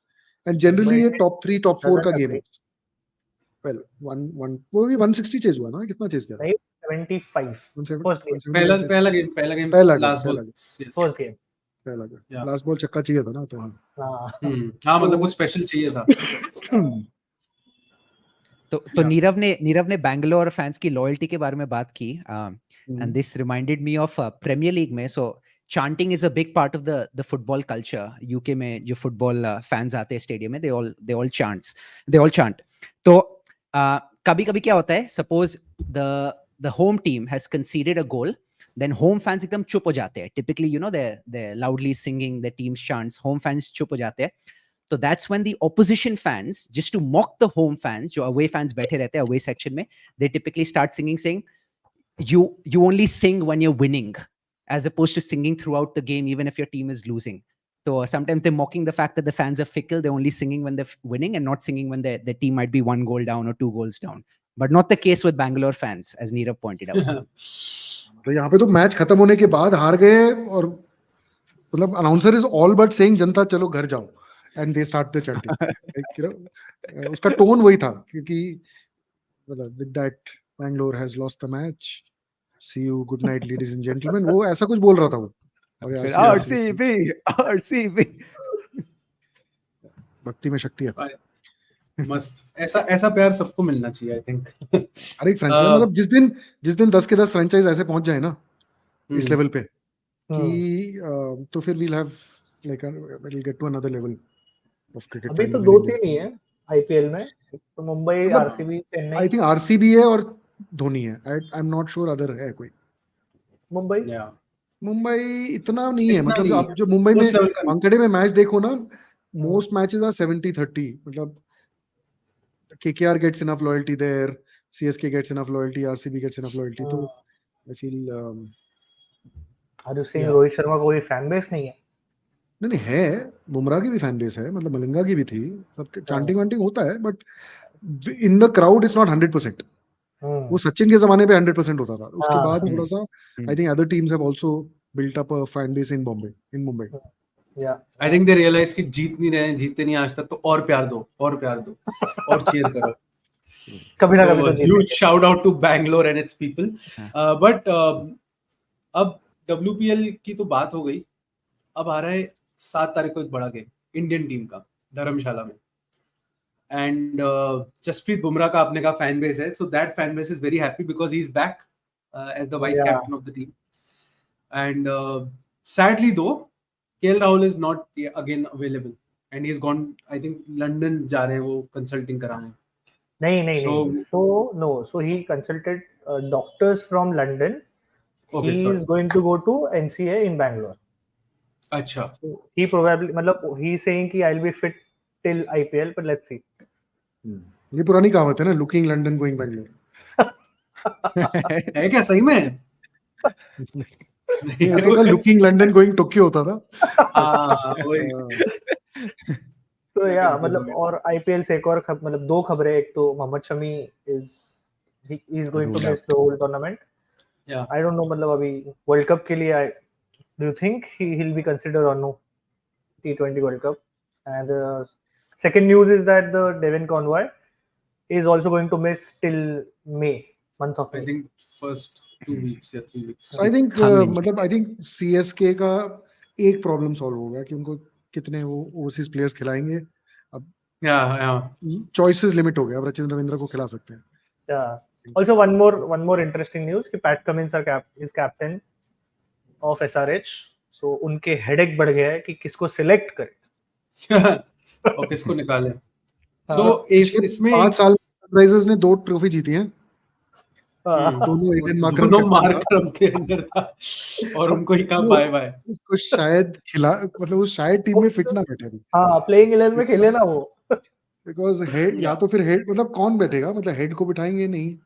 and generally ये top 3 top 4 का गेम है. well वो भी 160 चेज हुआ ना, कितना चेज किया? नहीं, 75 पहला game last ball, first game last ball छक्का चाहिए था ना, तो हाँ मतलब कुछ स्पेशल चाहिए था. तो नीरव ने बैंगलोर फैंस की लॉयल्टी के बारे में बात की, and this reminded me of premier league में. सो chanting is a big part of the football culture. UK में जो फुटबॉल फैंस आते हैं स्टेडियम में, they all chant. तो कभी-कभी क्या होता है, suppose the home team has conceded a goal, then home fans एकदम चुप हो जाते हैं. Typically they're loudly singing the team's chants, home fans चुप हो जाते हैं. So that's when the opposition fans, just to mock the home fans, जो away fans बैठे रहते हैं away section में, they typically start singing, saying you only sing when you're winning, as opposed to singing throughout the game even if your team is losing. So sometimes they're mocking the fact that the fans are fickle, they're only singing when they're winning and not singing when their team might be 1 goal down or 2 goals down. But not the case with Bangalore fans, as Neerav pointed out. तो यहाँ पे तो match खत्म होने के बाद हार गए, और मतलब announcer is all but saying जनता चलो घर जाओ, and they start the chanting. उसका टोन वही था, क्योंकि मतलब with that Bangalore has lost the match, see you, good night ladies and gentlemen, वो ऐसा कुछ बोल रहा था वो. RCB भक्ति में शक्ति है. मस्त, ऐसा प्यार सबको मिलना चाहिए, आई थिंक. अरे फ्रेंचाइज मतलब जिस दिन 10 के 10 फ्रेंचाइज ऐसे पहुंच जाए ना इस लेवल पे, कि तो फिर we'll have like we'll get to another level of cricket. अभी तो 2-3 ही है आईपीएल में, तो Mumbai, RCB, Chennai. I think RCB है और धोनी है. आई एम नॉट श्योर अदर है कोई. मुंबई इतना नहीं है, मतलब आप जो मुंबई में वानखेड़े में मैच देखो ना, मोस्ट मैचेस आर 70-30. मतलब KKR gets enough loyalty there, CSK gets enough loyalty, RCB gets enough loyalty. तो I feel are you saying Rohit Sharma को कोई फैन बेस नहीं है? नहीं है, बुमराह की भी फैन बेस है, मतलब मलिंगा की भी थी, सब चांटिंग वांटिंग होता है, but in the crowd it's not 100%. वो सचिन के जमाने पे 100% होता था. उसके बाद थोड़ा सा I think other teams have also built up a fan base in Mumbai. I think they realise कि जीत नहीं रहे हैं, जीते नहीं आज तक, तो और प्यार दो और चीयर करो. कभी ना कभी तो huge shout out to Bangalore and its people. But अब WPL की तो बात हो गई, अब आ रहा है 7 तारीख को एक बड़ा गेम इंडियन टीम का धर्मशाला में, एंड जसप्रीत बुमराह का आपने कहा फैन बेस है, so that fan base is very happy because he is back as the vice captain of the team. And sadly though KL Rahul is not again available and he is gone, I think London जा रहे हैं वो consulting कराने. नहीं so he consulted doctors from London. Okay, he is going to go to NCA in Bangalore. अच्छा, so he probably, मतलब he is saying कि I'll be fit till IPL, but let's see. ये पुरानी कहावत है ना, लुकिंग लंदन गोइंग बैंगलोर. है क्या सही में? ये तो कल लुकिंग लंदन गोइंग टोक्यो होता था. तो या मतलब, और आईपीएल से एक और मतलब 2 खबरें. एक तो Mohammed Shami is going to miss the whole tournament. I don't know, मतलब अभी वर्ल्ड कप के लिए do you think he'll be considered or no T20 World Cup? And second news is that the Devin Conway is also going to miss till May, month of May. I think first 2 weeks या 3 weeks. So I think मतलब I think CSK का एक problem solve होगा कि उनको कितने वो overseas players खिलाएंगे. अब चॉइसेस लिमिट हो गया, अब रचिन रविंद्र को खिला सकते हैं. Also one more interesting news कि Pat Cummins is captain of SRH, so उनके हेडेक बढ़ गया है कि किसको सिलेक्ट करें और किसको निकाले. So इसमें 5 साल सनराइजर्स ने 2 ट्रॉफी जीती हैं. दोनों एडन मार्करम के अंदर था और उनको ही कहा बाय बाय. उसको शायद मतलब वो शायद टीम में फिट ना बैठे अभी. हाँ, प्लेइंग 11 में खेले ना वो. बिकॉज हेड या तो फिर हेड, मतलब कौन बैठेगा, मतलब हेड को बिठाएंगे नहीं.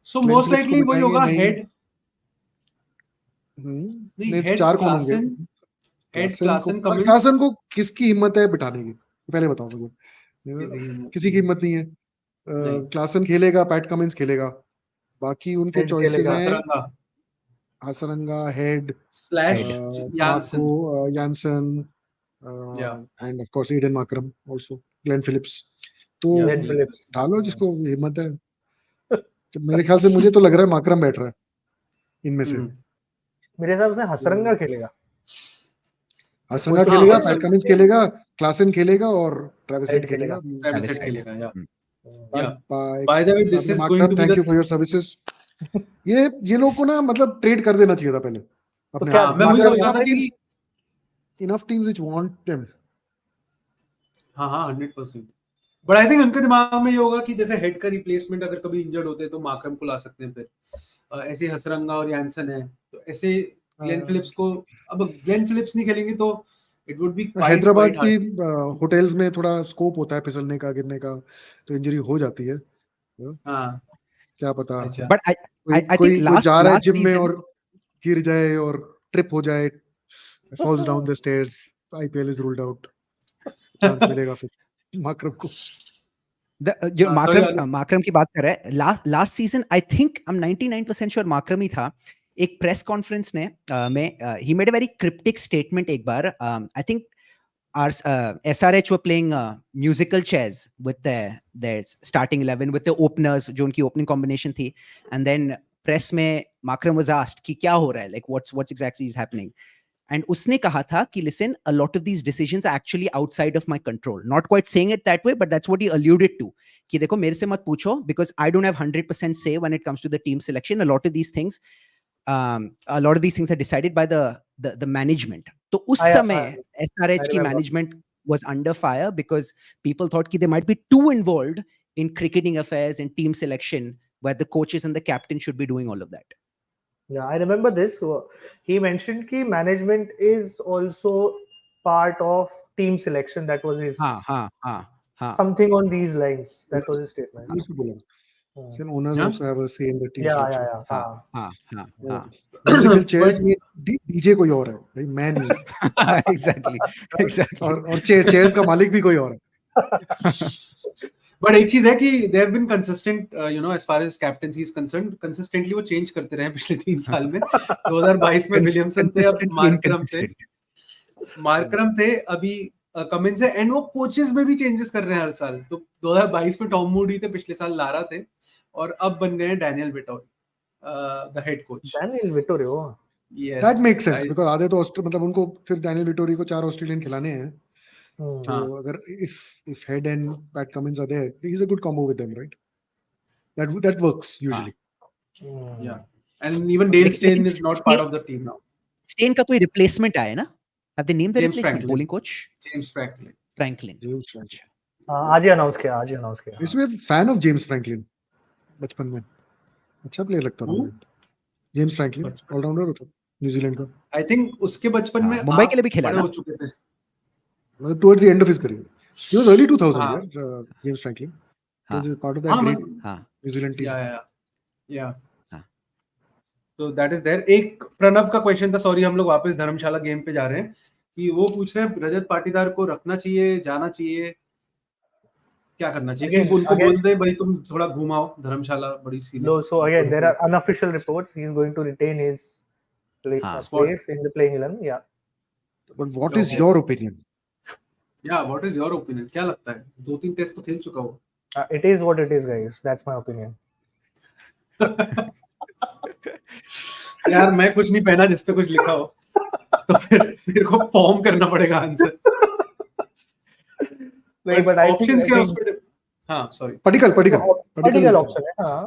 सो मोस्ट लाइकली वही होगा हेड. नहीं, 4 कौन होंगे? क्लासन को किसकी हिम्मत है बिठाने की, पहले बताओ मुझे. किसी की हिम्मत नहीं है. क्लासन खेलेगा, पैट कमिंस खेलेगा, बाकी उनके चॉइसेस हैं Hasaranga, Head Jansen and of course Aiden Markram, also Glenn Phillips. तो डालो जिसको हिम्मत है. तो मेरे ख्याल से मुझे तो लग रहा है मार्करम बैठ रहा है इनमें से. मेरे हिसाब से हसरंगा खेलेगा, पैट कमिंस खेलेगा, क्लासन खेलेगा और ट्रेविस हेड खेलेगा. By the way this is going to be thank you for your services. ये लोग को ना मतलब ट्रेड कर देना चाहिए था पहले अपने. मैं वही सोच रहा था कि enough teams which want them. हां 100%. बट आई थिंक उनके दिमाग में ये होगा कि जैसे हेड का रिप्लेसमेंट अगर कभी इंजर्ड होते हैं तो मार्करम को ला सकते हैं. फिर ऐसे हसरंगा और यानसन है, तो ऐसे ग्लेन फिलिप्स को, अब ग्लेन फिलिप्स नहीं खेलेंगे तो इट वुड बी हैदराबाद की होटल्स में थोड़ा स्कोप होता है फिसलने का, गिरने का, तो इंजरी हो जाती है. क्या पता. बट आई कोई थिंक जा रहा है जिम में और गिर जाए और ट्रिप हो जाए, falls down the stairs, IPL is ruled out. Chance मिलेगा फिर मार्करम को. जो मार्करम की बात कर रहा है, last season I think I am 99% sure Markram ही था. एक प्रेस कॉन्फ्रेंस में he made a very cryptic statement एक बार. I think our SRH were playing musical chairs with their starting 11 with the openers, जो उनकी opening combination थी. And then press में Markram was asked कि क्या हो रहा है, like what's exactly is happening. And उसने कहा था कि listen, a lot of these decisions are actually outside of my control. Not quite saying it that way, but that's what he alluded to. कि देखो मेरे से मत पूछो because I don't have 100% say when it comes to the team selection. A lot of these things are decided by the management. तो उस समय SRH की management was under fire because people thought कि they might be too involved in cricketing affairs and team selection, where the coaches and the captain should be doing all of that. Yeah, I remember this. He mentioned कि management is also part of team selection. That was his something on these lines. That was his statement. Some owners also have a say in the team selection. Yeah. Musical chairs में DJ कोई और है भाई, मैं नहीं. Exactly. और chairs का मालिक भी कोई और है. But एक चीज है कि they have been consistent, as far as captaincy is concerned, consistently वो change करते रहे पिछले 3 साल में. 2022 में विलियमसन थे, अब मार्करम थे, अभी कमिंस है, एंड वो कोचेस में भी चेंजेस कर रहे हैं हर साल. तो 2022 में टॉम मूडी थे, पिछले साल लारा थे, और अब बन गए हैं Daniel Vettori the head coach. Daniel Vettori, yes, that makes sense because आधे तो मतलब उनको फिर डैनियल विटोरी को 4 ऑस्ट्रेलियन खिलाने हैं. तो अगर if head and Pat Cummins are there, he's a good combo with them, right? That works usually. Yeah, and even Dale Steyn is not part of the team now. Steyn का कोई replacement आया ना? Have they named the replacement bowling coach? James Franklin. आज ही announce किया. इसमें fan of James Franklin बचपन में, अच्छा प्लेयर लगता था मुझे. जेम्स फ्रैंकलिन ऑलराउंडर होता न्यूजीलैंड का. आई थिंक उसके बचपन में मुंबई के लिए भी खेला ना, हो चुके थे towards the end of his career. He was early 2000s, James Franklin. He was part of that great New Zealand team. Yeah. So that is there. एक प्रणव का क्वेश्चन था, सॉरी हम लोग वापस धर्मशाला गेम पे जा रहे हैं, कि वो पूछ रहे हैं रजत पाटीदार को रखना चाहिए, जाना चाहिए, क्या करना चाहिए? कि उनको बोल दे भाई तुम थोड़ा घुमाओ धर्मशाला, बड़ी scene. So again there are unofficial reports he is going to retain his place in the playing 11. Yeah. But what is your opinion? Yeah, what is your opinion? क्या लगता है? 2-3 टेस्ट तो खेल चुका हो. It is what it is, guys. That's my opinion. यार मैं कुछ नहीं पहना जिस पे कुछ लिखा हो, तो फिर मेरे को फॉर्म करना पड़ेगा आंसर. नहीं, but I think options क्या उसमें? हाँ, sorry. Particle option है, हाँ,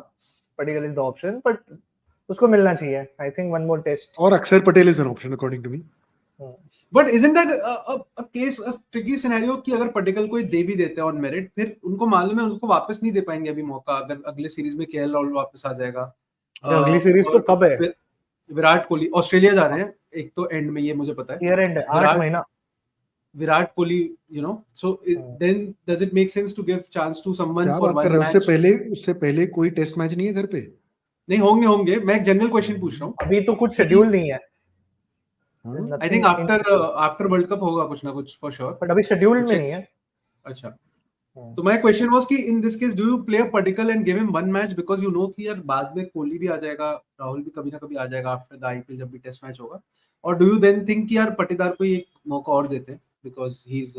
Particle is the option, but उसको मिलना चाहिए. I think one more test. और अक्षर Patel is an option according to me. But isn't that a case, a tricky scenario कि अगर Particle कोई दे भी देते हैं on merit, फिर उनको मालूम है उनको वापस नहीं दे पाएंगे अभी मौका, अगर अगले सीरीज में केएल राहुल वापस आ जाएगा. अगली सीरीज तो कब है? विराट कोहली ऑस्ट्रेलिया जा रहे हैं, एक तो एंड में, ये मुझे पता है. ईयर एंड है, 8 महीना. Virat Kohli, you know, so then does it make sense to give chance to someone for one match? उससे पहले कोई टेस्ट मैच नहीं है घर पे? नहीं होंगे. मैं एक जनरल क्वेश्चन पूछ रहा हूँ. अभी तो कुछ शेड्यूल नहीं है. I think after world cup होगा कुछ ना कुछ for sure. But अभी शेड्यूल में नहीं है. अच्छा. तो my question was कि in this case do you play a Particle and give him one match because you know कि यार बाद में कोहली भी आ जाएगा, राहुल भी कभी ना कभी आ जाएगा after the IPL जब भी टेस्ट मैच होगा, और do you then think कि यार पटीदार को एक मौका और देते हैं because he's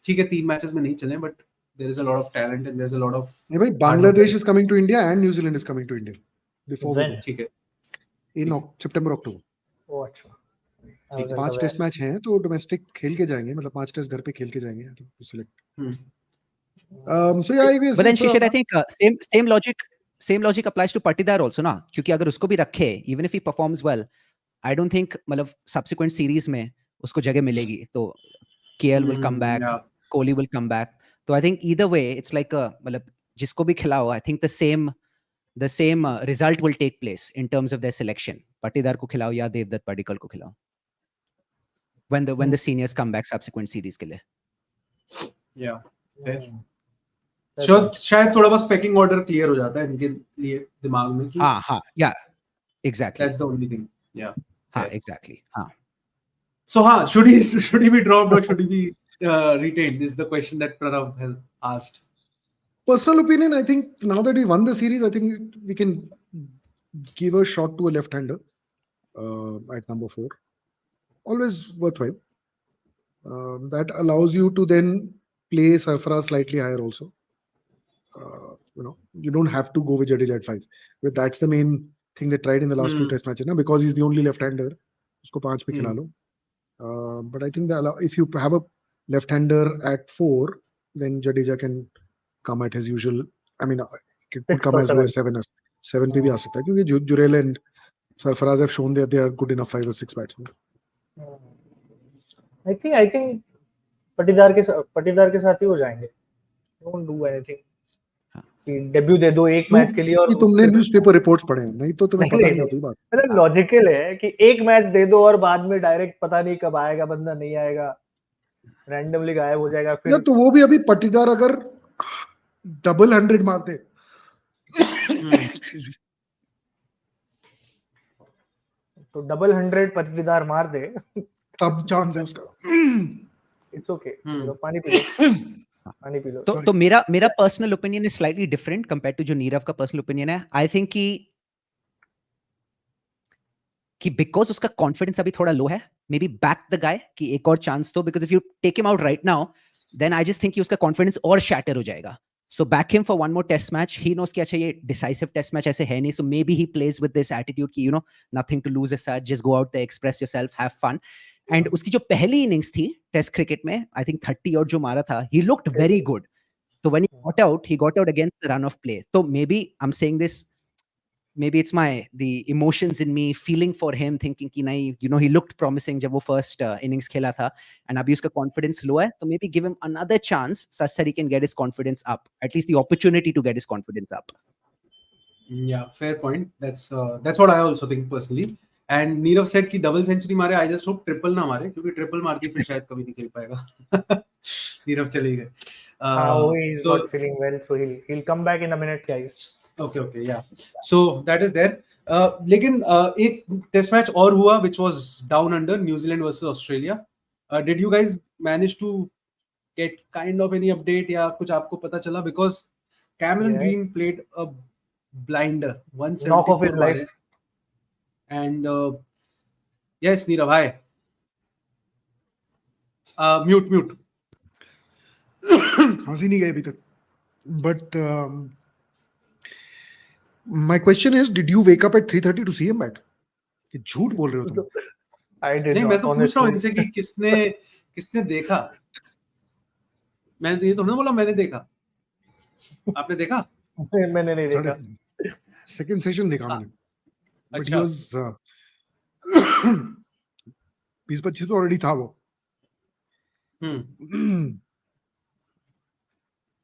ठीक है 3 मैचेस में नहीं चले, but there is a lot of talent and there's a lot of. नहीं भाई, Bangladesh is coming to India and New Zealand is coming to India before when? ठीक है. In September October. ओ अच्छा. 5 टेस्ट मैच हैं तो domestic खेल के जाएंगे, मतलब 5 टेस्ट घर पे खेल के जाएंगे तो select. So yeah, but then Shishir, I think same logic applies to Patidar also ना, क्योंकि अगर उसको भी रखे, even if he performs well, I don't think मतलब subsequent series में उसको जगह मिलेगी, तो KL will come back, Kohli will come back, तो I think either way it's like मतलब जिसको भी खिलाओ, I think the same result will take place in terms of their selection. Patidar को खिलाओ या देवदत्त पडिक्कल को खिलाओ when the seniors come back subsequent series के लिए. Yeah, fair. शायद थोड़ा बस पैकिंग ऑर्डर क्लियर हो जाता है इनके लिए दिमाग में कि हाँ, yeah, exactly. That's the only thing. Yeah. हाँ, exactly. हाँ. So हाँ, should he be dropped or should he be retained? This is the question that Pranav has asked. Personal opinion, I think now that we won the series, I think we can give a shot to a left-hander at number 4. Always worthwhile. That allows you to then play Sarfaraz slightly higher also. You don't have to go with Jadeja at 5. But that's the main thing they tried in the last 2 test matches, na? Because he's the only left-hander. Usko 5 pe khila lo. But I think if you have a left-hander at 4, then Jadeja can come at his usual. I mean, it could come as low as 7. 7 pe bhi aa sakta hai, kyunki Jurel and Sarfaraz have shown that they are good enough 5 or 6 batsmen. I think पटीदार के साथ ही हो जाएंगे. Don't do anything. Debut दे दो एक match के लिए, और तुमने न्यूज़पेपर रिपोर्ट्स पढ़े हैं, नहीं तो तुम्हें पता नहीं होती बात. मतलब लॉजिकल है कि एक मैच दे दो और बाद में डायरेक्ट पता नहीं कब आएगा बंदा, नहीं आएगा, रैंडमली गायब हो जाएगा. फिर तो वो भी अभी पटीदार अगर डबल 100 मार दे तो डबल 100 पटीदार मार दे तब चांस है उसका. It's okay. पानी पी लो. तो मेरा personal opinion is slightly different compared to जो नीरव का पर्सनल ओपिनियन है. आई थिंक कि बिकॉज उसका कॉन्फिडेंस अभी थोड़ा लो है, maybe back the guy कि एक और चांस दो, because if you take him out right now then I just think कि उसका कॉन्फिडेंस और शैटर हो जाएगा. So back him for one more test match. He knows कि अच्छा ये डिसाइसिव टेस्ट मैच ऐसे है नहीं, so maybe he plays with this attitude कि nothing to lose as such, just go out there, express yourself, have fun. And उसकी जो पहली इनिंग्स थी टेस्ट क्रिकेट में, आई थिंक 30 और जो मारा था, ही लुक्ड वेरी गुड. तो when he got out against the run of play. So maybe I'm saying this, maybe it's the emotions in me feeling for him, thinking कि नहीं, he looked promising जब वो first innings खेला था, and अभी उसका confidence low है, तो maybe give him another chance such that he can get his confidence up, at least the opportunity to get his confidence up. Yeah, fair point. That's what I also think personally. And Neerav said कि double century मारे, I just hope triple ना मारे, क्योंकि triple मार के फिर शायद कभी नहीं खेल पाएगा. नीरव चले गए. He's not feeling well, so he'll come back in a minute, guys. Okay, yeah. So that is there. लेकिन एक टेस्ट मैच और हुआ, which was down under, New Zealand versus Australia. Did you guys manage to get kind of any update या कुछ आपको पता चला? Because Cameron Green played a blinder, 174 knock of his life. And yes, Neerav, hi. Mute. हंसी नहीं गई अभी तक. But my question is, did you wake up at 3:30 to see him bat? कि झूठ बोल रहे हो तुम? I did नहीं, not. मैं तो पूछ रहा हूँ इनसे कि किसने देखा. मैंने तो ये थोड़ा ना बोला मैंने देखा, आपने देखा? मैंने नहीं देखा। सेकंड सेशन देखा मैंने, बट ही अच्छा। वाज 20-25 तो ऑलरेडी था वो।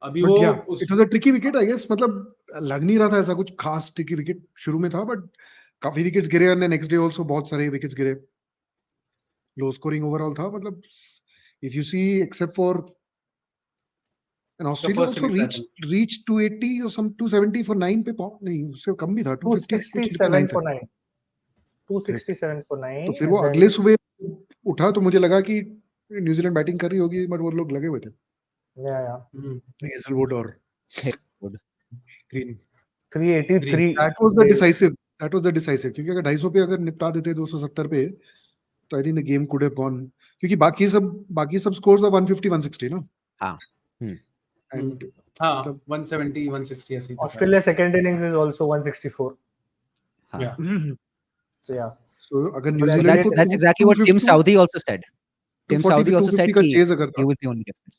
अभी बट वो या it was a tricky wicket I guess, मतलब लग नहीं रहा था ऐसा कुछ खास ट्रिकी विकेट शुरू में था, बट काफी विकेट्स गिरे और नेक्स्ट डे आल्सो बहुत सारे विकेट्स गिरे, लो स्कोरिंग ओवरऑल था, मतलब if you see except for and Australia first also innings, reach 280 और सम 270 फॉर 9 पे नहीं, उससे कम भी था, 250 कुछ लिखा 9 for पे 9, 267 for 9। तो फिर वो अगले सुबह उठा तो मुझे लगा कि न्यूजीलैंड बैटिंग कर रही होगी, बट वो लोग लगे हुए थे, हेजलवुड और green. 383 that was the decisive, क्योंकि अगर 250 पे अगर निपटा देते 270 पे, तो I think the game could have gone, क्योंकि बाकी सब स्कोर्स आर 150 160 ना। हाँ। एंड हाँ 170 160 ऐसे ही था। Australia second innings is also 164। Yeah. So yeah. So अगर न्यूजीलैंड को that's exactly what Tim Southee also said. Tim 240 Southee पे also said 250 का कि चेज अगर he था, was the only difference.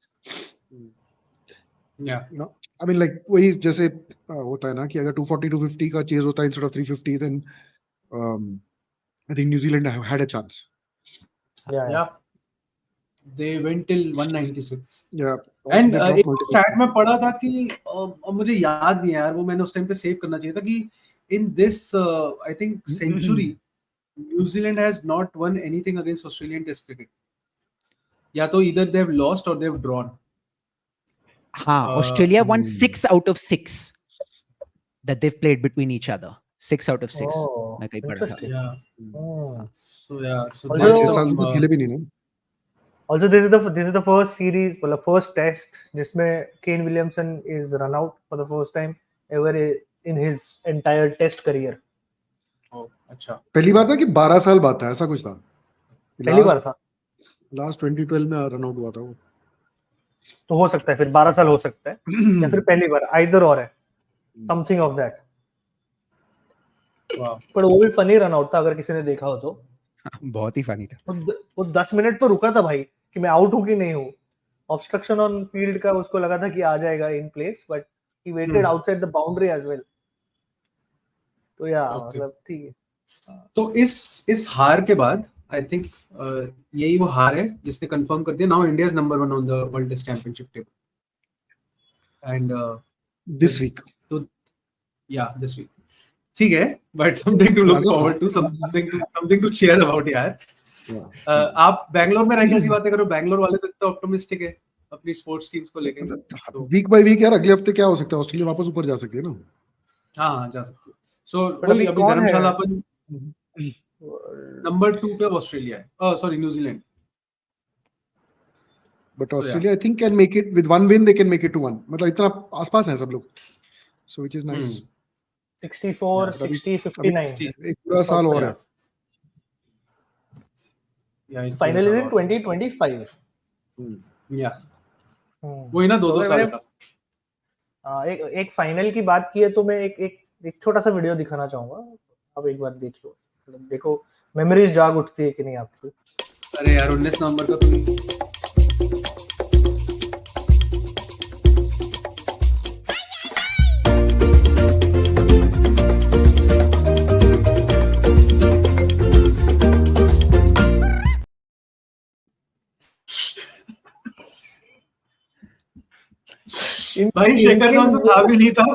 Yeah. you know, I mean like वही जैसे होता है ना कि अगर 240 250 का चेज होता है instead of 350, then I think New Zealand had a chance. Yeah. They went till 196. Yeah. And They dropped एक multiple. स्टैट में पढ़ा था कि मुझे याद नहीं है यार, वो मैंने उस टाइम पे सेव करना चाहिए था कि in this I think century New Zealand has not won anything against Australian Test cricket. या तो either they have lost or they have drawn. हाँ, Australia won 6 out of 6 that they've played between each other. 6 out of 6. Oh, मैं कहीं पढ़ा था. Yeah. So yeah. So Although- छह साल से तो खेले भी नहीं ना। Also, this is the first series, well, the first test जिसमें Kane Williamson is run out for the first time ever in his entire test career. Oh, अच्छा। पहली बार था कि 12 साल बाद था, ऐसा कुछ था। पहली बार था। लास्ट 2012 में रन आउट हुआ था वो। तो हो सकता है फिर 12 साल हो सकता है या फिर पहली बार, आइदर और है, समथिंग ऑफ दैट। वाह। पर वो भी फनी रन आउट था, अगर किसी ने देखा हो तो। बहुत ही फनी था। वो 10 मिनट तो रुका था भाई कि मैं आउट हूं कि नहीं हूं। ऑब्स्ट्रक्शन ऑन फील्ड का उसको लगा था कि आ जाएगा in place, but he waited outside the boundary as well. तो या मतलब ठीक है। तो इस हार के बाद आई थिंक यही वो हार है जिसने कंफर्म कर दिया now India is number 1 on the world test championship table and this week. तो या दिस वीक ठीक है, but something to look forward to, something to cheer about यार। आप बैंगलोर में रह के ऐसी बातें करो, बैंगलोर वाले तो इतना ऑप्टिमिस्टिक है अपनी स्पोर्ट्स टीम्स को लेके। वीक बाय वीक यार, अगले हफ्ते क्या हो सकता है, ऑस्ट्रेलिया वापस ऊपर जा सकती है ना। हाँ जा सकती है। सो वही अभी धर्मशाला अपन नंबर 2 पे ऑस्ट्रेलिया है, sorry New Zealand. But Australia I think can make it with one win, they can make it two 1, मतलब इतना आसपास है सब लोग, सो व्हिच इज नाइस। 64 60 59 एक पूरा साल और है। Final is in 2025। या वही ना 2-2 साल का। एक फाइनल की बात की है तो मैं एक छोटा सा वीडियो दिखाना चाहूंगा, आप एक बार देख लो, देखो मेमोरीज जाग उठती है कि नहीं आपकी। अरे यार 19 नवंबर का तो भाई शेखर धवन तो था भी नहीं था।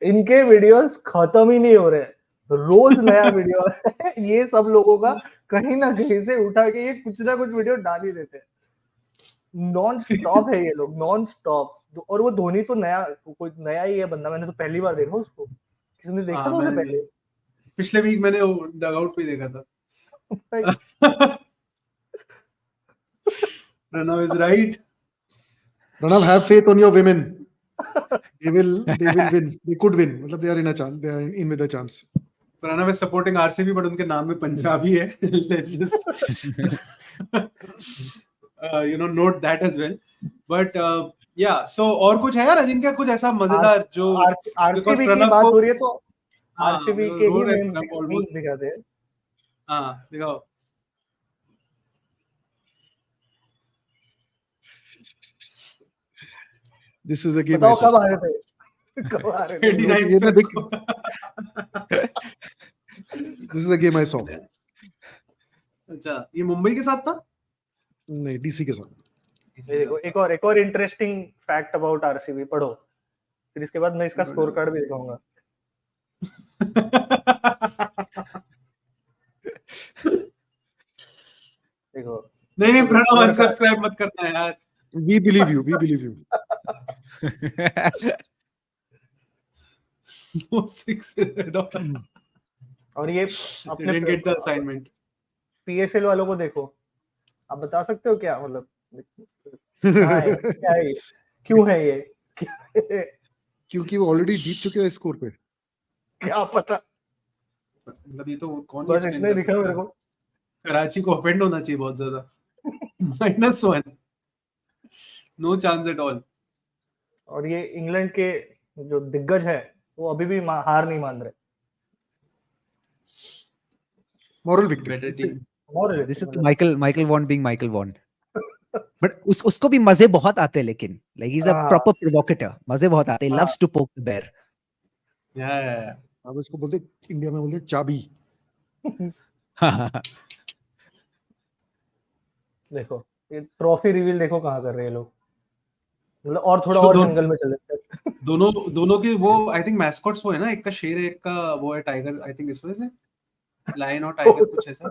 इनके वीडियोस खत्म ही नहीं हो रहे, रोज नया वीडियो है। ये सब लोगों का कहीं ना कहीं से उठा के ये कुछ ना कुछ वीडियो डाल ही देते हैं, नॉन स्टॉप है ये लोग, नॉन स्टॉप। और वो धोनी तो कोई नया ही है बंदा, मैंने तो पहली बार देखा उसको। किसने देखा था उसे पहले? पिछले वीक मैंने डगआउट पे देखा था। Pranav is right. Pranav, have faith on your women. They will win. They could win. मतलब they are in a chance. They are in with a chance. Pranav is supporting RCB, but उनके नाम में पंजाबी है. Let's just note that as well. But yeah, so और कुछ है यार अजिंक्य, कुछ ऐसा मजेदार जो RCB की बात हो रही है तो RCB के ही मीम्स दिखाते हैं। हाँ दिखाओ। This is a game. बताओ कब आ रहे थे? कब आ रहे थे? 29 ये मैं देख को। This is a game I saw. अच्छा, ये मुंबई के साथ था? नहीं, डीसी के साथ. ये देखो एक और इंटरेस्टिंग फैक्ट अबाउट आरसीबी पढ़ो, फिर इसके बाद मैं इसका स्कोर कार्ड भी दिखाऊंगा. देखो. नहीं प्रणव, अनसब्सक्राइब मत करना यार. We believe you. We believe you. No six. और ये They didn't get the assignment. PSL वालों को देखो, आप बता सकते हो क्या मतलब क्या है क्यों है ये? क्योंकि वो ऑलरेडी जीत चुके हैं स्कोर पे. क्या पता, मतलब ये तो कौन बस इतने दिखा मेरे को. कराची को ऑफेंड होना चाहिए बहुत ज्यादा. -1, नो चांस एट ऑल. और ये इंग्लैंड के जो दिग्गज है वो अभी भी हार नहीं मान रहे. Moral victory. Better team. This is Michael Vaughan being Michael Vaughan. But उसको भी मजे बहुत आते हैं, लेकिन like he's a proper provocateur. मजे बहुत आते हैं. Loves to poke the bear. Yeah. अब इसको बोलते, इंडिया में बोलते चाबी. देखो ये ट्रॉफी रिवील देखो कहाँ कर रहे हैं लोग, मतलब और थोड़ा और जंगल में चले. दोनों के वो आई थिंक मैस्कॉट्स वो है ना, एक का शेर है, एक का वो है टाइगर. आई थिंक इस वजह से लायन और टाइगर कुछ ऐसा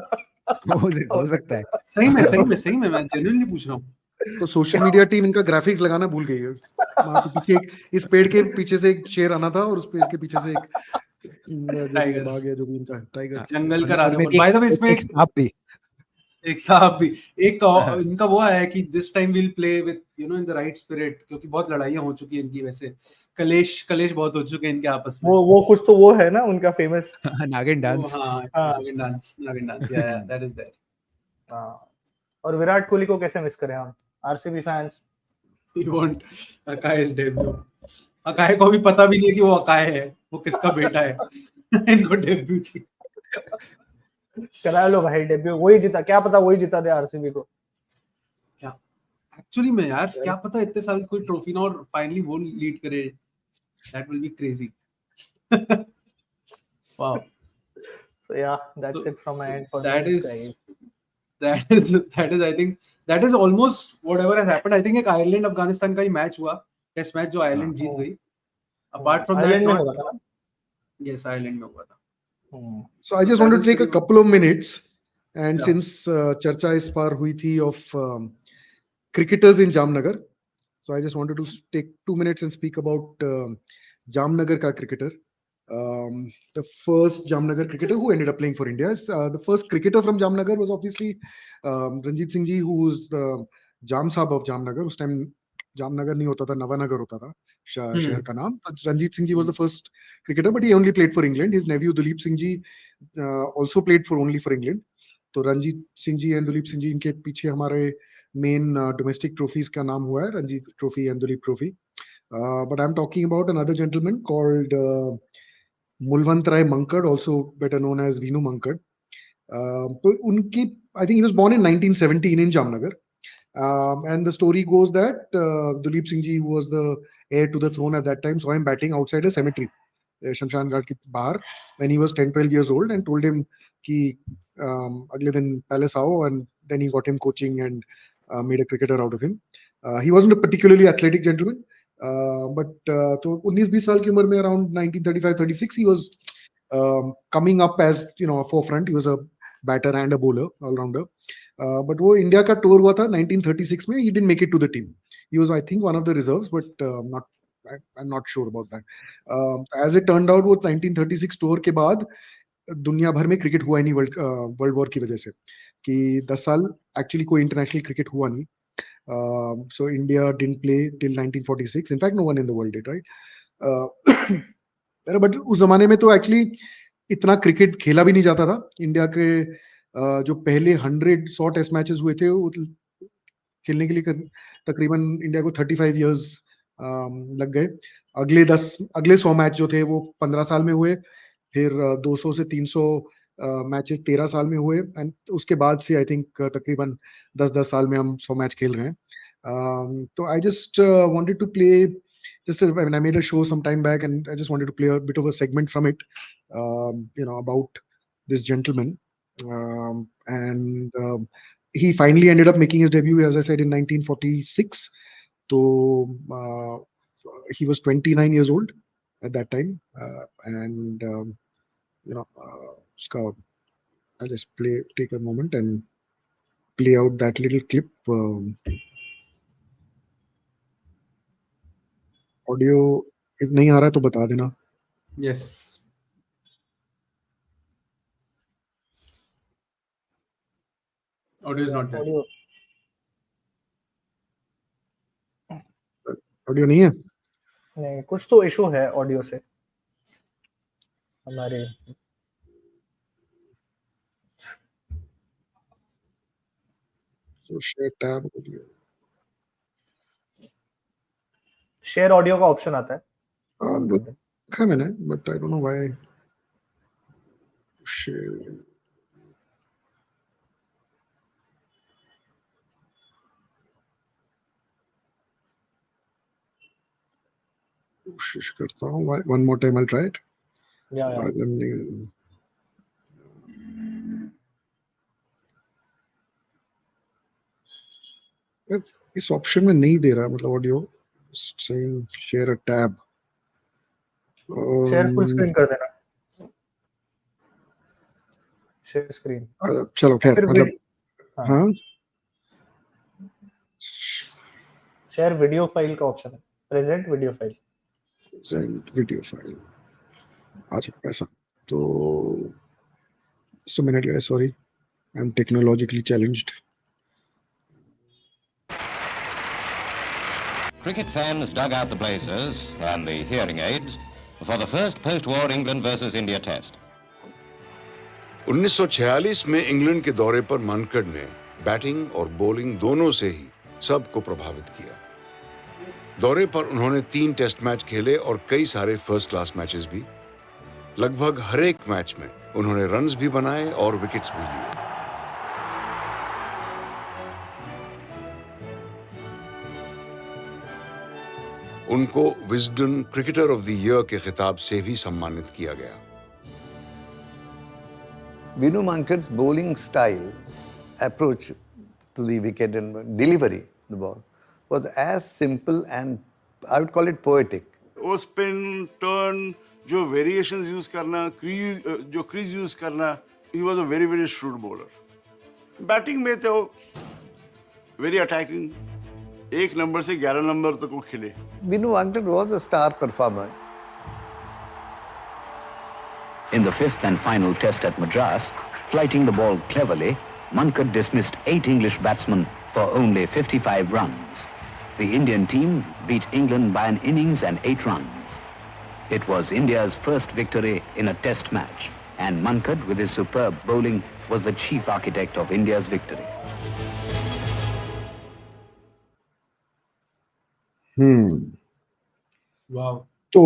हो सकता है. सही में मैं जेन्युइनली पूछ रहा हूँ. तो सोशल मीडिया टीम इनका ग्राफिक्स लगाना भूल गई है. वहां पे पीछे इस पेड़ के पीछे से एक शेर आना था और उस पेड़ के पीछे से एक टाइगर बाघ है जो भी इनका टाइगर. जंगल का राजा. बाय द वे इसमें एक साहब भी एक इनका वो आया है कि this time will play with in the right spirit, क्योंकि बहुत लड़ाइयां हो चुकी हैं इनकी. वैसे कलेश बहुत हो चुके हैं इनके आपस में. वो कुछ तो वो है ना उनका फेमस नागिन डांस. नागिन डांस या दैट इज देयर. और विराट कोहली को कैसे मिस करें हम RCB fans. You want Akaay's debut. Akaay को भी पता भी नहीं है कि वो अकाय है, वो किसका बेटा है. इनको डेब्यू चाहिए. करा लो भाई डेब्यू. वही जीता, क्या पता वही जीता दे आरसीबी को. क्या एक्चुअली में यार, क्या पता इतने साल कोई ट्रॉफी ना और फाइनली वो लीड करे. That will be crazy. Wow. So yeah, that's it from my end for that this, is guys. that is I think that is almost whatever has happened. I think एक Ireland Afghanistan का ही match हुआ, test match जो Ireland जीत गई. Apart from that not. Yes, Ireland में हुआ था. So I just want to take a couple of minutes, and since चर्चा इस बार हुई थी of cricketers in Jamnagar, so I just wanted to take 2 minutes and speak about Jamnagar ka cricketer. The first Jamnagar cricketer who ended up playing for India. The first cricketer from Jamnagar was obviously Ranjit Singh ji, who was the Jam Sahab of Jamnagar. उस time Jamnagar नहीं होता था, नवानगर होता था शहर का नाम. Ranjit Singh ji was the first cricketer, but he only played for England. His nephew Duleep Singh ji also played only for England. तो Ranjit Singh ji and Duleep Singh ji, इनके पीछे हमारे मेन डोमेस्टिक ट्रॉफीज का नाम हुआ है, Ranjit trophy and Duleep trophy. But I'm talking about another gentleman called Mulwant Rai Mankad, also better known as Vinu Mankad. तो उनकी, I think he was born in 1917 in Jamnagar. And the story goes that Duleep Singh ji, who was the heir to the throne at that time, saw him batting outside a cemetery, Shamshan Ghat ke bahar, when he was 10-12 years old, and told him ki agle din palace aao, and then he got him coaching and made a cricketer out of him. He wasn't a particularly athletic gentleman, but to 19-20 साल की उम्र में, around 1935-36, he was coming up as, a forefront. He was a batter and a bowler, all-rounder. But वो India का tour हुआ था 1936 में. He didn't make it to the team. He was, I think, one of the reserves, but I'm not sure about that. As it turned out, वो 1936 tour के बाद दुनिया भर में क्रिकेट हुआ ही नहीं वर्ल्ड वॉर की वजह से, कि 10 साल एक्चुअली कोई इंटरनेशनल क्रिकेट हुआ नहीं. So India didn't play till 1946. In fact, no one in the world did, right? But उस जमाने में तो एक्चुअली इतना क्रिकेट खेला भी नहीं जाता था. इंडिया के जो पहले 100 टेस्ट मैचेस हुए थे, वो खेलने के लिए तकरीबन इंडिया को 35 इयर्स लग गए. अगले 100 मैच जो थे वो 15 साल में हुए, फिर 200 से 300 मैचेस 13 साल में हुए, एंड उसके बाद से आई थिंक तकरीबन 10 साल में हम 100 मैच खेल रहे हैं. तो I just wanted to play I made a show some time back, and I just wanted to play a bit of a segment from it, about this gentleman. He finally ended up making his debut, as I said, in 1946. So he was 29 years old at that time, I'll just take a moment and play out that little clip. Audio if नहीं आ रहा तो बता देना. Yes. Audio is not there. Audio नहीं है. नहीं, कुछ तो इशू है ऑडियो से हमारे. So share tab. Share audio का ऑप्शन आता है. देखा मैंने, but I don't know why. Share. कोशिश करता हूँ. One more time I'll try it. Yeah. इस ऑप्शन में नहीं दे रहा, मतलब audio saying share a tab. Share full screen कर देना. Share screen. चलो खैर, मतलब हाँ, शेयर वीडियो फाइल का ऑप्शन है. Present video file. अच्छा ऐसा. तो just a minute guys, sorry, I'm technologically challenged. Cricket fans dug out the blazers and the hearing aids for the first post-war England versus India test. 1946 में England के दौरे पर मनकड ने batting और bowling दोनों से ही सबको प्रभावित किया. दौरे पर उन्होंने 3 टेस्ट मैच खेले और कई सारे फर्स्ट क्लास मैचेस भी. लगभग हर एक मैच में उन्होंने रन्स भी बनाए और विकेट्स भी लिए. उनको Wisden cricketer of the year के खिताब से भी सम्मानित किया गया. Vinu Mankad's bowling style, approach to the wicket and delivery the ball was as simple and I would call it poetic. वो spin, turn, जो variations use करना, crease use करना, he was a very very shrewd bowler. Batting में तो very attacking. 1 number से 11 number तक वो खेले. Vinu Mankad was a star performer. In the 5th and final test at Madras, flighting the ball cleverly, Mankad dismissed 8 English batsmen for only 55 runs. The Indian team beat England by an innings and 8 runs. It was India's first victory in a test match, and Mankad, with his superb bowling, was the chief architect of India's victory. Wow. तो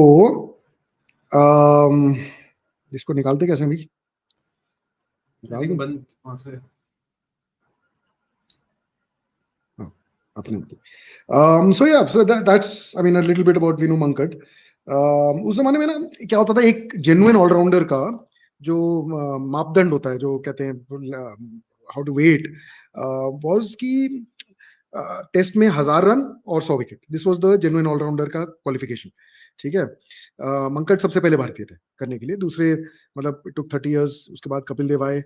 इसको निकालते कैसे भी? बंद वहां से. So yeah, so that's I mean a little bit about Vinu Mankad. उस जमाने में ना क्या होता था, एक जेन्युइन ऑलराउंडर का जो मापदंड होता है, जो कहते हैं हाउ टू वेट, वाज कि टेस्ट में 1000 रन और 100 wicket. This was the genuine allrounder का क्वालिफिकेशन. ठीक है. मंकड सबसे पहले भारतीय थे करने के लिए. दूसरे मतलब इट टुक 30 इयर्स. उसके बाद कपिल देव आए,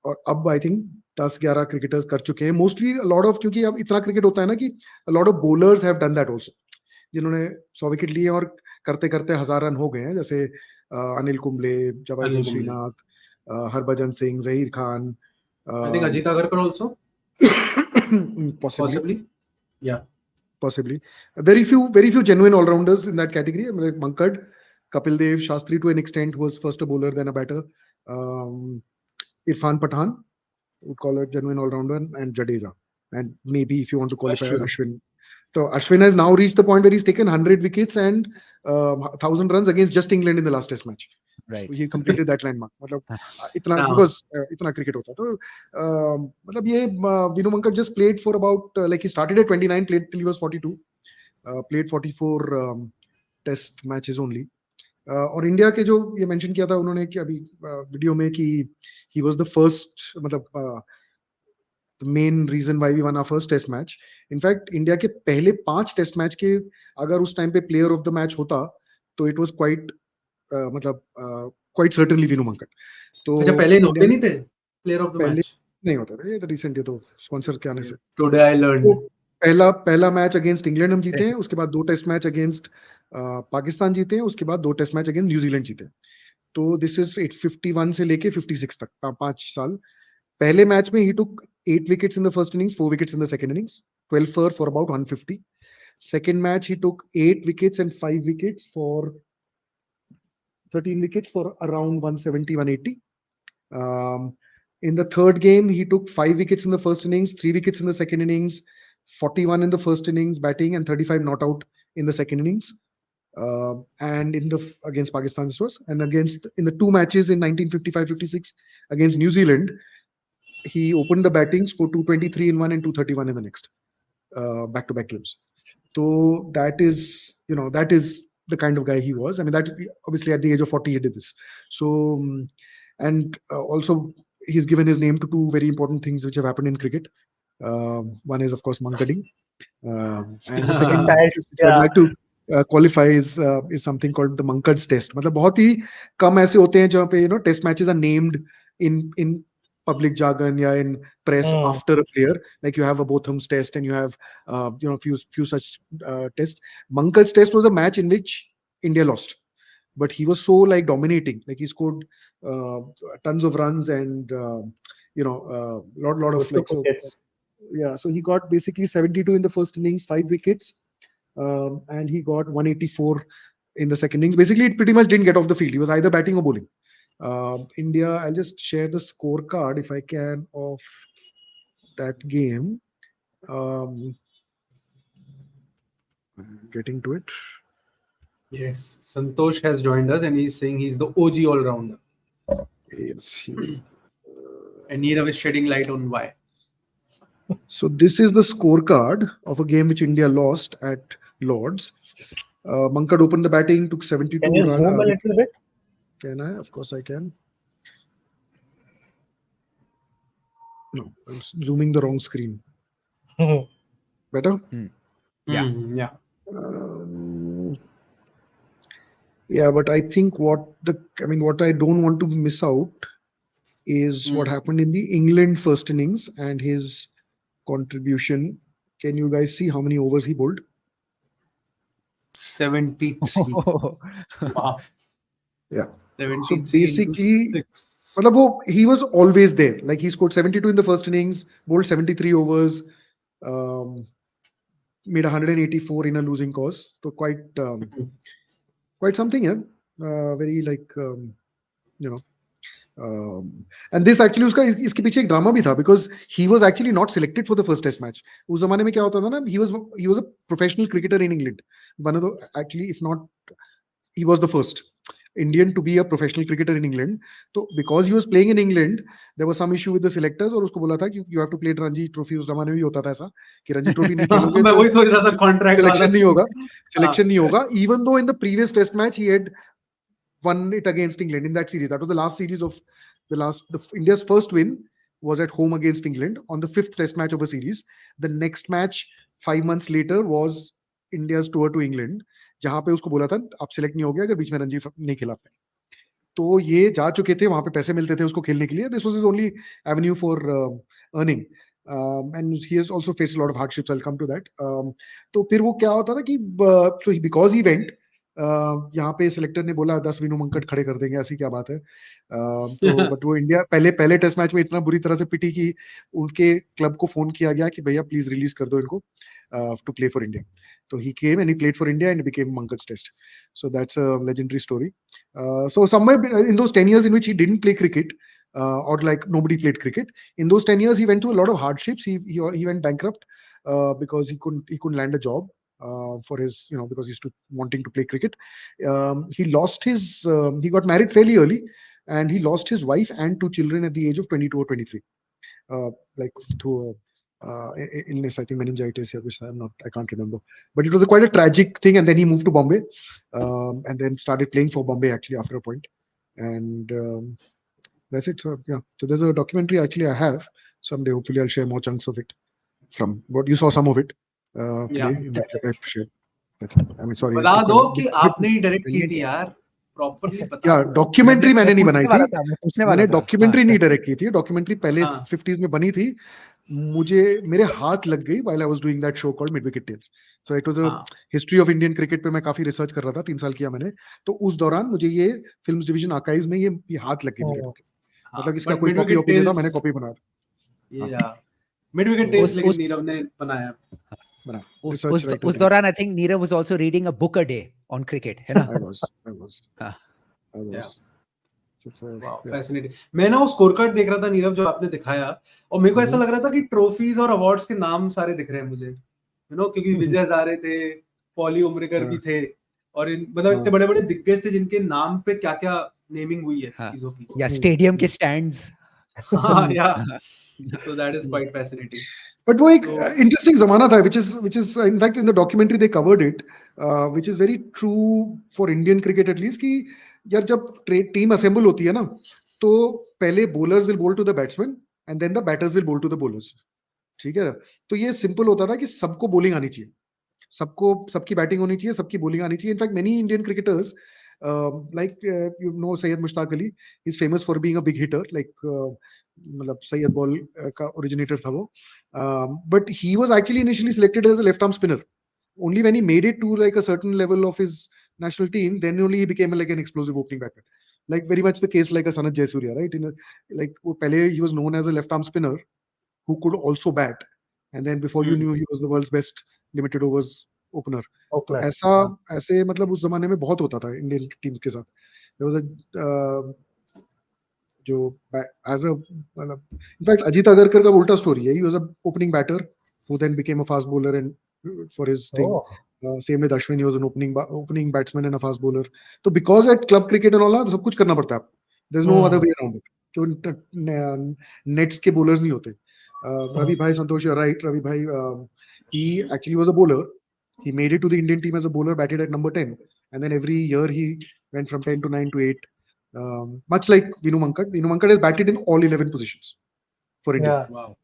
और अब आई थिंक 10-11 क्रिकेटर्स कर चुके हैं. मोस्टली लॉट ऑफ, क्योंकि अब इतना क्रिकेट होता है ना कि lot of bowlers have done that also, जिन्होंने 100 विकेट लिए और करते करते 1000 रन हो गए हैं. जैसे Anil Kumble, Javagal Srinath, Harbhajan Singh, Zaheer Khan, I think Ajit Agarkar also. Possibly. Yeah. Possibly. Very few genuine all-rounders in that category. I mean, like Mankad, Kapil Dev, Shastri to an extent, who was first a bowler, then a batter. Irfan Pathan, would call it genuine all-rounder, and Jadeja. And maybe if you want to qualify Ashwin. So Ashwin has now reached the point where he's taken 100 wickets and 1000 runs against just England in the last test match. Right. He completed that landmark. मतलब इतना because इतना cricket होता. तो मतलब ये Vinu Mankad just played for about like he started at 29, played till he was 42. played 44 test matches only. और India के जो ये मेंशन किया था उन्होंने कि अभी वीडियो में कि he was the first, मतलब the main reason why we won our first test match. In fact, India के पहले 5 टेस्ट मैच के अगर उस टाइम पे प्लेयर ऑफ द मैच होता तो it was quite मतलब quite certainly विनु मंकड. तो अच्छा, पहले होते नहीं थे प्लेयर ऑफ द पहले मैच? नहीं होता था, ये तो रिसेंट, ये तो स्पॉन्सर के आने से. Today I learn. तो पहला मैच अगेंस्ट इंग्लैंड हम जीते हैं, उसके बाद 2 टेस्ट मैच अगेंस्ट पाकिस्तान जीते हैं, उसके बाद 2 टेस्ट मैच अगेंस्ट न्यूजीलैंड जीते हैं. तो दिस इज 51 से लेके 56 तक 5 साल. पहले मैच में ही टुक 8 wickets in the first innings, 4 wickets in the second innings, 12 for about 150. Second match he took 8 wickets and 5 wickets for 13 wickets for around 170, 180. In the third game, he took 5 wickets in the first innings, 3 wickets in the second innings, 41 in the first innings batting, and 35 not out in the second innings. And in the against Pakistan, this was, and against in the 2 matches in 1955-56 against New Zealand, he opened the batting, scored 223 in one and 231 in the next back-to-back games. So that is, that is the kind of guy he was. I mean, that obviously at the age of 40 he did this. So and also he's given his name to 2 very important things which have happened in cricket. One is of course Mankading, and the second which I'd like to qualify is something called the Mankad's test. मतलब बहुत ही कम ऐसे होते हैं जहाँ पे test matches are named in public jargon, yeah, in press after a player. Like you have a Botham's test and you have few such tests. Mankad's test was a match in which India lost, but he was so like dominating. Like he scored tons of runs and lot of like so. Yeah, so he got basically 72 in the first innings, 5 wickets, and he got 184 in the second innings. Basically, it pretty much didn't get off the field. He was either batting or bowling. India, I'll just share the scorecard if I can of that game. Getting to it. Yes, Santosh has joined us and he's saying he's the OG all-rounder. Yes. And Neerav is shedding light on why. So this is the scorecard of a game which India lost at Lords. Mankad opened the batting, took 72 Can you runs. zoom a little bit? Can I? Of course I can. No, I'm zooming the wrong screen. Better? Yeah. Yeah. Yeah, but I think what I don't want to miss out is what happened in the England first innings and his contribution. Can you guys see how many overs he bowled? 73. Wow. Yeah. 73 so basically, into 6. he was always there. Like he scored 72 in the first innings, bowled 73 overs, made 184 in a losing cause. So quite something, yeah. Very like and this actually इसके पीछे एक drama भी था because he was actually not selected for the first test match. उस जमाने में क्या होता था ना, he was a professional cricketer in England. One of the, actually, if not, he was the first Indian to be a professional cricketer in England. So because he was playing in England, there was some issue with the selectors और उसको बोला था कि you have to play Ranji Trophy. उस जमाने में भी होता था ऐसा कि Ranji Trophy नहीं खेलोगे मैं वही सोच रहा था, contract selection नहीं होगा. Even though in the previous test match he had won it against England in that series. That was the last series of India's first win was at home against England on the 5th test match of a series. The next match 5 months later was India's tour to England, जहां पे उसको बोला था आप select नहीं हो गया अगर बीच में रणजी नहीं खेला पाए. तो ये जा चुके थे, वहां पे पैसे मिलते थे उसको खेलने के लिए. This was his only avenue for earning. And he has also faced a lot of hardships. I'll come to that. तो फिर वो क्या होता था कि so because he went, यहाँ पे सिलेक्टर ने बोला 10 विनु मंकड खड़े कर देंगे, ऐसी क्या बात है. तो बट वो इंडिया पहले टेस्ट मैच में इतना बुरी तरह से पिटी कि उनके क्लब को फोन किया गया कि भैया प्लीज रिलीज कर दो इनको to play for India. So he came and he played for India and it became Mankad's test. So that's a legendary story. So somewhere in those 10 years in which he didn't play cricket, or like nobody played cricket, in those 10 years he went through a lot of hardships. He went bankrupt because he couldn't land a job for his, because he's wanting to play cricket. He lost his he got married fairly early and he lost his wife and 2 children at the age of 22 or 23, like through illness, I think meningitis, which I can't remember. But it was quite a tragic thing. And then he moved to Bombay, and then started playing for Bombay actually after a point. And that's it. So yeah, so there's a documentary actually I have someday. Hopefully, I'll share more chunks of it. From what you saw, some of it today in the clip I shared. That's it. I mean, sorry. बता दो कि आपने ही direct की थी यार, properly बता. या documentary मैंने नहीं बनाई थी, मैंने डॉक्यूमेंट्री नहीं डायरेक्ट की थी. डॉक्यूमेंट्री पहले 50s में बनी थी. मुझे मेरे हाथ लग गई while I was doing that show called Mid Wicket Tales. So it was a history of Indian cricket पे मैं काफी रिसर्च कर रहा था. 3 साल किया मैंने. तो उस दौरान मुझे ये फिल्म्स डिवीजन आर्काइव्स में ये हाथ लग गई मेरे. मतलब इसका कोई कॉपी नहीं था, मैंने कॉपी बनाया. मिड विकेट टेल्स लेकिन नीरव ने बनाया. उस दौरान I think Nirav was also reading a book a day on cricket, है ना? I was. फैसिनेटिंग. मैं ना वो स्कोर कार्ड देख रहा था नीरव जो आपने दिखाया, और मेरे को ऐसा लग रहा था कि ट्रॉफीज और अवार्ड्स के नाम सारे दिख रहे हैं मुझे, यू नो, क्योंकि विजय हजारे थे, पॉली उमरिकर भी थे, और मतलब इतने बड़े बड़े दिग्गज थे जिनके नाम पे क्या क्या नेमिंग हुई है चीजों की, या स्टेडियम के स्टैंड्स. या so that is quite fascinating. But वो एक interesting ज़माना था, which is in fact in the documentary they covered it, which is very true for Indian cricket at least, कि यार जब टीम असेंबल होती है ना, तो पहले bowlers will bowl to the batsmen and then the batters will bowl to the bowlers. ठीक है, तो ये सिंपल होता था कि सबको bowling आनी चाहिए, सबकी बैटिंग होनी चाहिए, सबकी bowling आनी चाहिए. In fact, many Indian cricketers like you know Syed Mushtaq Ali, he's famous for being a big hitter, like मतलब सैयद बॉल का ओरिजिनेटर था वो. But he was actually initially selected as a left arm spinner. Only when he made it to like a certain level of his national team, then only he became like an explosive opening batsman. Like very much the case like a Sanat Jayasuriya, right? Like pehle he was known as a left arm spinner who could also bat, and then before you knew he was the world's best limited overs opener. तो ऐसे मतलब उस जमाने में बहुत होता था Indian team के साथ. There was a जो as a मतलब in fact अजीत अगरकर का उल्टा स्टोरी है. He was a opening batter who then became a fast bowler and for his thing. Same with Ashwin, he was an opening batsman and a fast bowler. तो because at club cricket and all that सब कुछ करना पड़ता है. There's no other way around it. क्यों nets के bowlers नहीं होते. Ravi Bhai Santosh, you're right. Ravi Bhai, he actually was a bowler. He made it to the Indian team as a bowler, batted at number 10, and then every year he went from 10 to 9 to 8. Much like Vinu Mankad. Vinu Mankad has batted in all 11 positions for India. Yeah. Wow.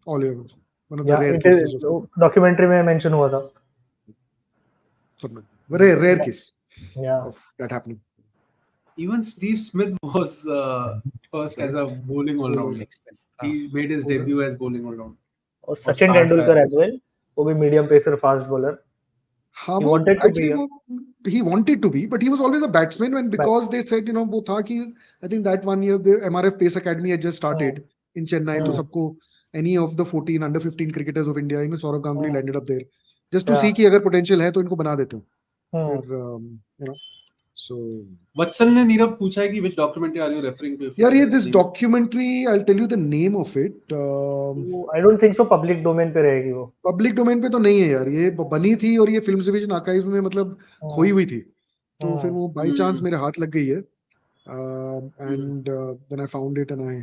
All 11. One of the rare cases. Documentary में mention हुआ था. Rare case of that happening. Even Steve Smith was first as a bowling all-rounder. He made his debut as bowling all-rounder. और Sachin Tendulkar as well. वो भी medium pacer fast bowler. He wanted to be, but he was always a batsman. When because they said, you know, वो था कि I think that one year the MRF Pace Academy had just started in Chennai. तो सबको any of the 14 under 15 cricketers of India, इनमें Saurav Ganguly landed up there just to see कि अगर potential है तो इनको बना देते हैं. फिर you know, so वत्सल ने नीरव पूछा है कि which documentary are you referring to? यार ये this documentary, I'll tell you the name of it. I don't think so public domain पे रहेगी वो. Public domain पे तो नहीं है यार. ये बनी थी और ये फिल्म्स डिवीजन आर्काइव्स में मतलब खोई हुई थी. तो फिर वो बाय चांस मेरे हाथ लग गई है. And then I found it and I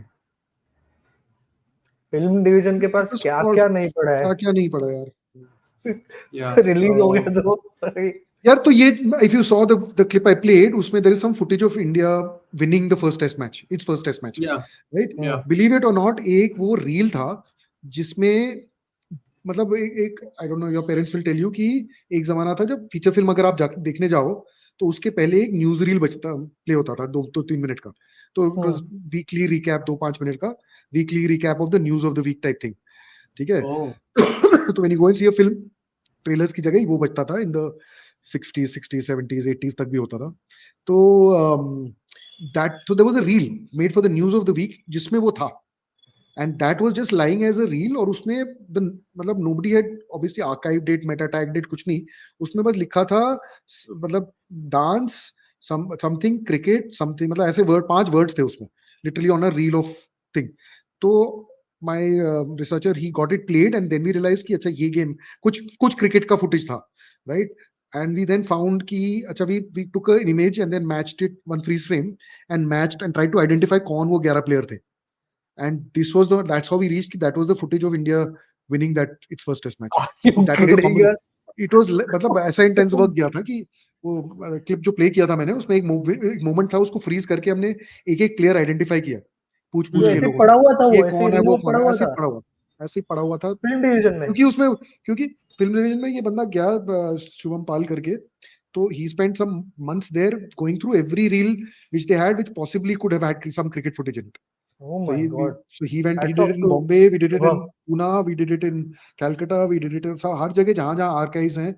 film division के पास क्या नहीं पड़ा है. क्या नहीं पड़ा यार. रिलीज हो गया तो यार तो ये if you saw the clip I played, उसमें there is some footage of India winning the first test match, its first test match, right? Believe it or not, एक वो रील था जिसमें मतलब एक I don't know, your parents will tell you कि एक जमाना था जब फीचर फिल्म अगर आप देखने जाओ तो उसके पहले एक न्यूज रील प्ले होता था 2-3 मिनट का. तो वीकली रिकैप 2-5 मिनट का weekly recap of the news of the week type thing. ठीक है. तो when you go and see a film, trailers की जगह वो बजता था. In the 60s, 70s, 80s तक भी होता था. तो there was a reel made for the news of the week जिसमें वो था, and that was just lying as a reel. और उसमें मतलब nobody had obviously archived it, meta tagged it, कुछ नहीं. उसमें बस लिखा था मतलब डांस something cricket something, मतलब ऐसे 5 words थे उसमें literally on a reel of thing. तो my researcher he got it played and then we realized कि अच्छा ये game कुछ cricket का footage था, right? And we then found कि अच्छा we took an image and then matched it, one freeze frame and matched and tried to identify कौन वो 11 player थे. And this was that's how we reached that was the footage of India winning that its first test match. Are you That was the kidding common. यार? It was मतलब ऐसा intense work किया था कि वो clip जो play किया था मैंने, उसमें एक मोमेंट था, उसको फ्रीज करके हमने एक एक प्लेयर आइडेंटिफाई किया, पूछ तो के ऐसे लोगों पड़ा हुआ था से, ये वो, ऐसे कौन है, रील वो में कौन पड़ा है, हुआ ऐसे था पड़ा हुआ, ऐसे पड़ा हुआ था, फिल्म डिवीजन में। क्योंकि फिल्म डिवीजन में ये बंदा गया शुभम पाल करके, तो he spent some months there going through every reel which they had, which possibly could have had some cricket footage in it. Oh my God. So he Hats did off it in to Bombay, we did it in Shubham. Pune, we did it in Calcutta, we did it in हर जगह जहाँ archives हैं,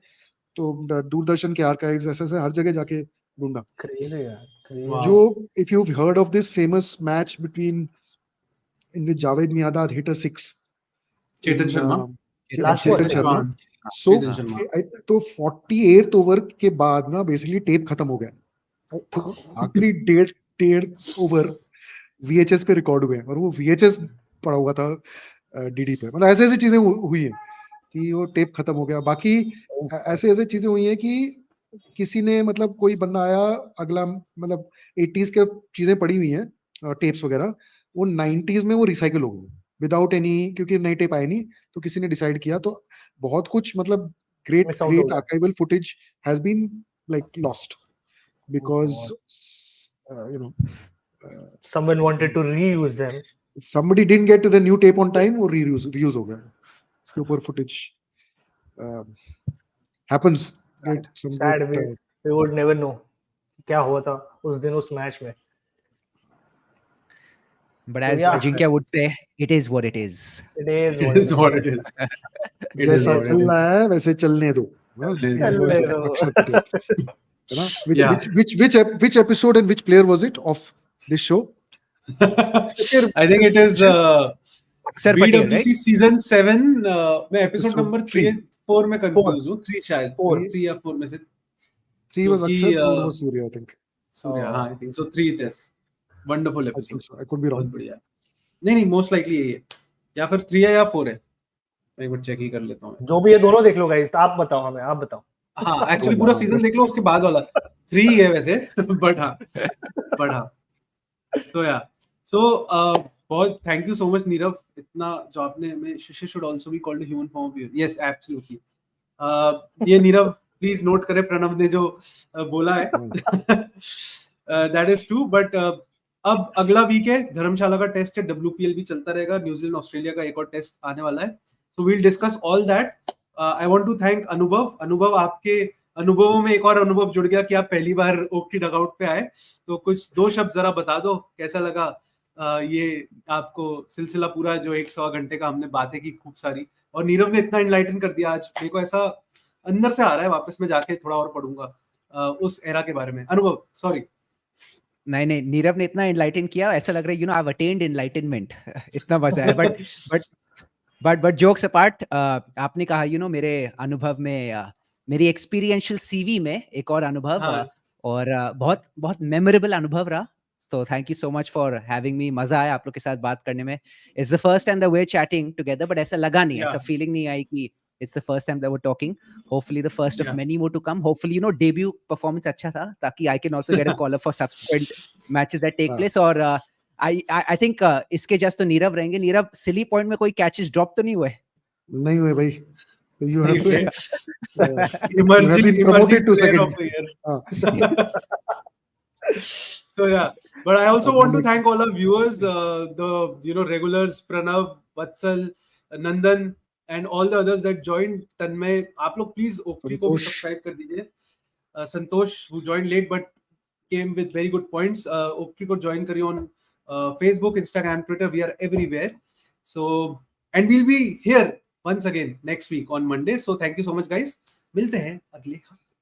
तो दूरदर्शन के archives ऐसे हर जगह जाके ढूंढा. Crazy यार, crazy. जो if you've heard of this famous match in which Javed Miandad hit a six, Chetan Sharma. Last one. Chetan Sharma. So तो 48th ओवर के बाद ना बेसिकली टेप खत्म हो गया, तो आखिरी डेढ़ ओवर VHS पे रिकॉर्ड हुए, और वो VHS पड़ा हुआ था DD पे. मतलब ऐसे चीजें हुई हैं कि वो टेप खत्म हो गया. बाकी ऐसे चीजें हुई हैं कि किसी ने, मतलब कोई बंदा आया अगला, मतलब 80s के चीजें पड़ी हुई हैं टेप्स वगैरह, वो 90s में वो रिसाइकल हो गई विदाउट एनी, क्योंकि नई टेप आई नहीं, तो किसी ने डिसाइड किया, तो बहुत कुछ मतलब great archival footage has been like lost because someone wanted to reuse them. Somebody didn't get to the new tape on time, or reuse हो गया. उसके ऊपर footage happens. Sad way. We would never know क्या हुआ था उस दिन उस मैच में. But as Ajinkya would say, it is what it is. It is what it is. जैसा चल रहा है वैसे चलने दो. Which episode and which player was it of this show? I think it is BWC season 7 में episode number 3-4 में confused हूँ. 3 शायद 3 या 4 में से 3 was Akshay, 4 was Surya, I think. Surya, हाँ, I think so. 3 it is. Wonderful episode. I could be wrong. बहुत बढ़िया. नहीं most likely यही है, या फिर 3 है या 4 है. मैं एक बार चेक ही कर लेता हूँ. जो भी है दोनों देख लो गाइस. आप बताओ हमें, आप बताओ. हाँ, एक्चुअली पूरा सीजन देख लो, उसके बाद वाला 3 है वैसे, बट हाँ. So बहुत thank you so much Nirav, इतना जो आपने हमें. Shishi should also be called a human form of you. Yes absolutely. ये नीरव प्लीज नोट करें, प्रणव ने जो बोला है दैट इज ट्रू. बट अब अगला वीक है, धर्मशाला का टेस्ट है, WPL भी चलता रहेगा, न्यूजीलैंड ऑस्ट्रेलिया का एक और टेस्ट आने वाला है. So we will discuss all that. I want to thank Anubhav. आपके अनुभवों में एक और अनुभव जुड़ गया कि आप पहली बार ओक्ट्री डगआउट पे आए, तो कुछ 2 शब्द जरा बता दो, कैसा लगा ये आपको सिलसिला पूरा, जो 100 घंटे का हमने बातें की खूब सारी, और नीरव ने इतना एनलाइटन कर दिया आज. मेरे को ऐसा अंदर से आ रहा है, वापस में जाके थोड़ा और पढ़ूंगा उस एरा के बारे में. अनुभव सॉरी. नहीं नीरव ने इतना एनलाइटन किया, ऐसा लग रहा है आई हैव अटेन्ड एनलाइटनमेंट. इतना मजा है. बट जोक्स अपार्ट, आपने कहा मेरे अनुभव में, मेरी एक्सपीरियंशियल CV में एक और अनुभव, और बहुत बहुत मेमोरेबल अनुभव रहा. तो thank you so much for having me. मजा आया आप लोग के साथ बात करने में. It's the first time that we are chatting together, but ऐसा लगा नहीं, ऐसा फीलिंग नहीं आई कि it's the first time that we're talking. Hopefully the first of many more to come. Hopefully debut performance अच्छा था, ताकि I can also get a call up for subsequent matches that take place. और I think इसके just तो नीरव रहेंगे. Nirav, silly point में कोई catches drop तो नहीं हुए? नहीं हुए भाई. You have been promoted to second. So yeah, but I also want to thank all our viewers, the regulars, Pranav, Vatsal, Nandan, and all the others that joined. Tanmay, आप लोग please Oaktree को भी subscribe कर दीजिए. Santosh, who joined late but came with very good points. Oaktree को join करिए on Facebook, Instagram, Twitter. We are everywhere. So, and we'll be here once again next week on Monday. So thank you so much guys. मिलते हैं अगले हफ्ते.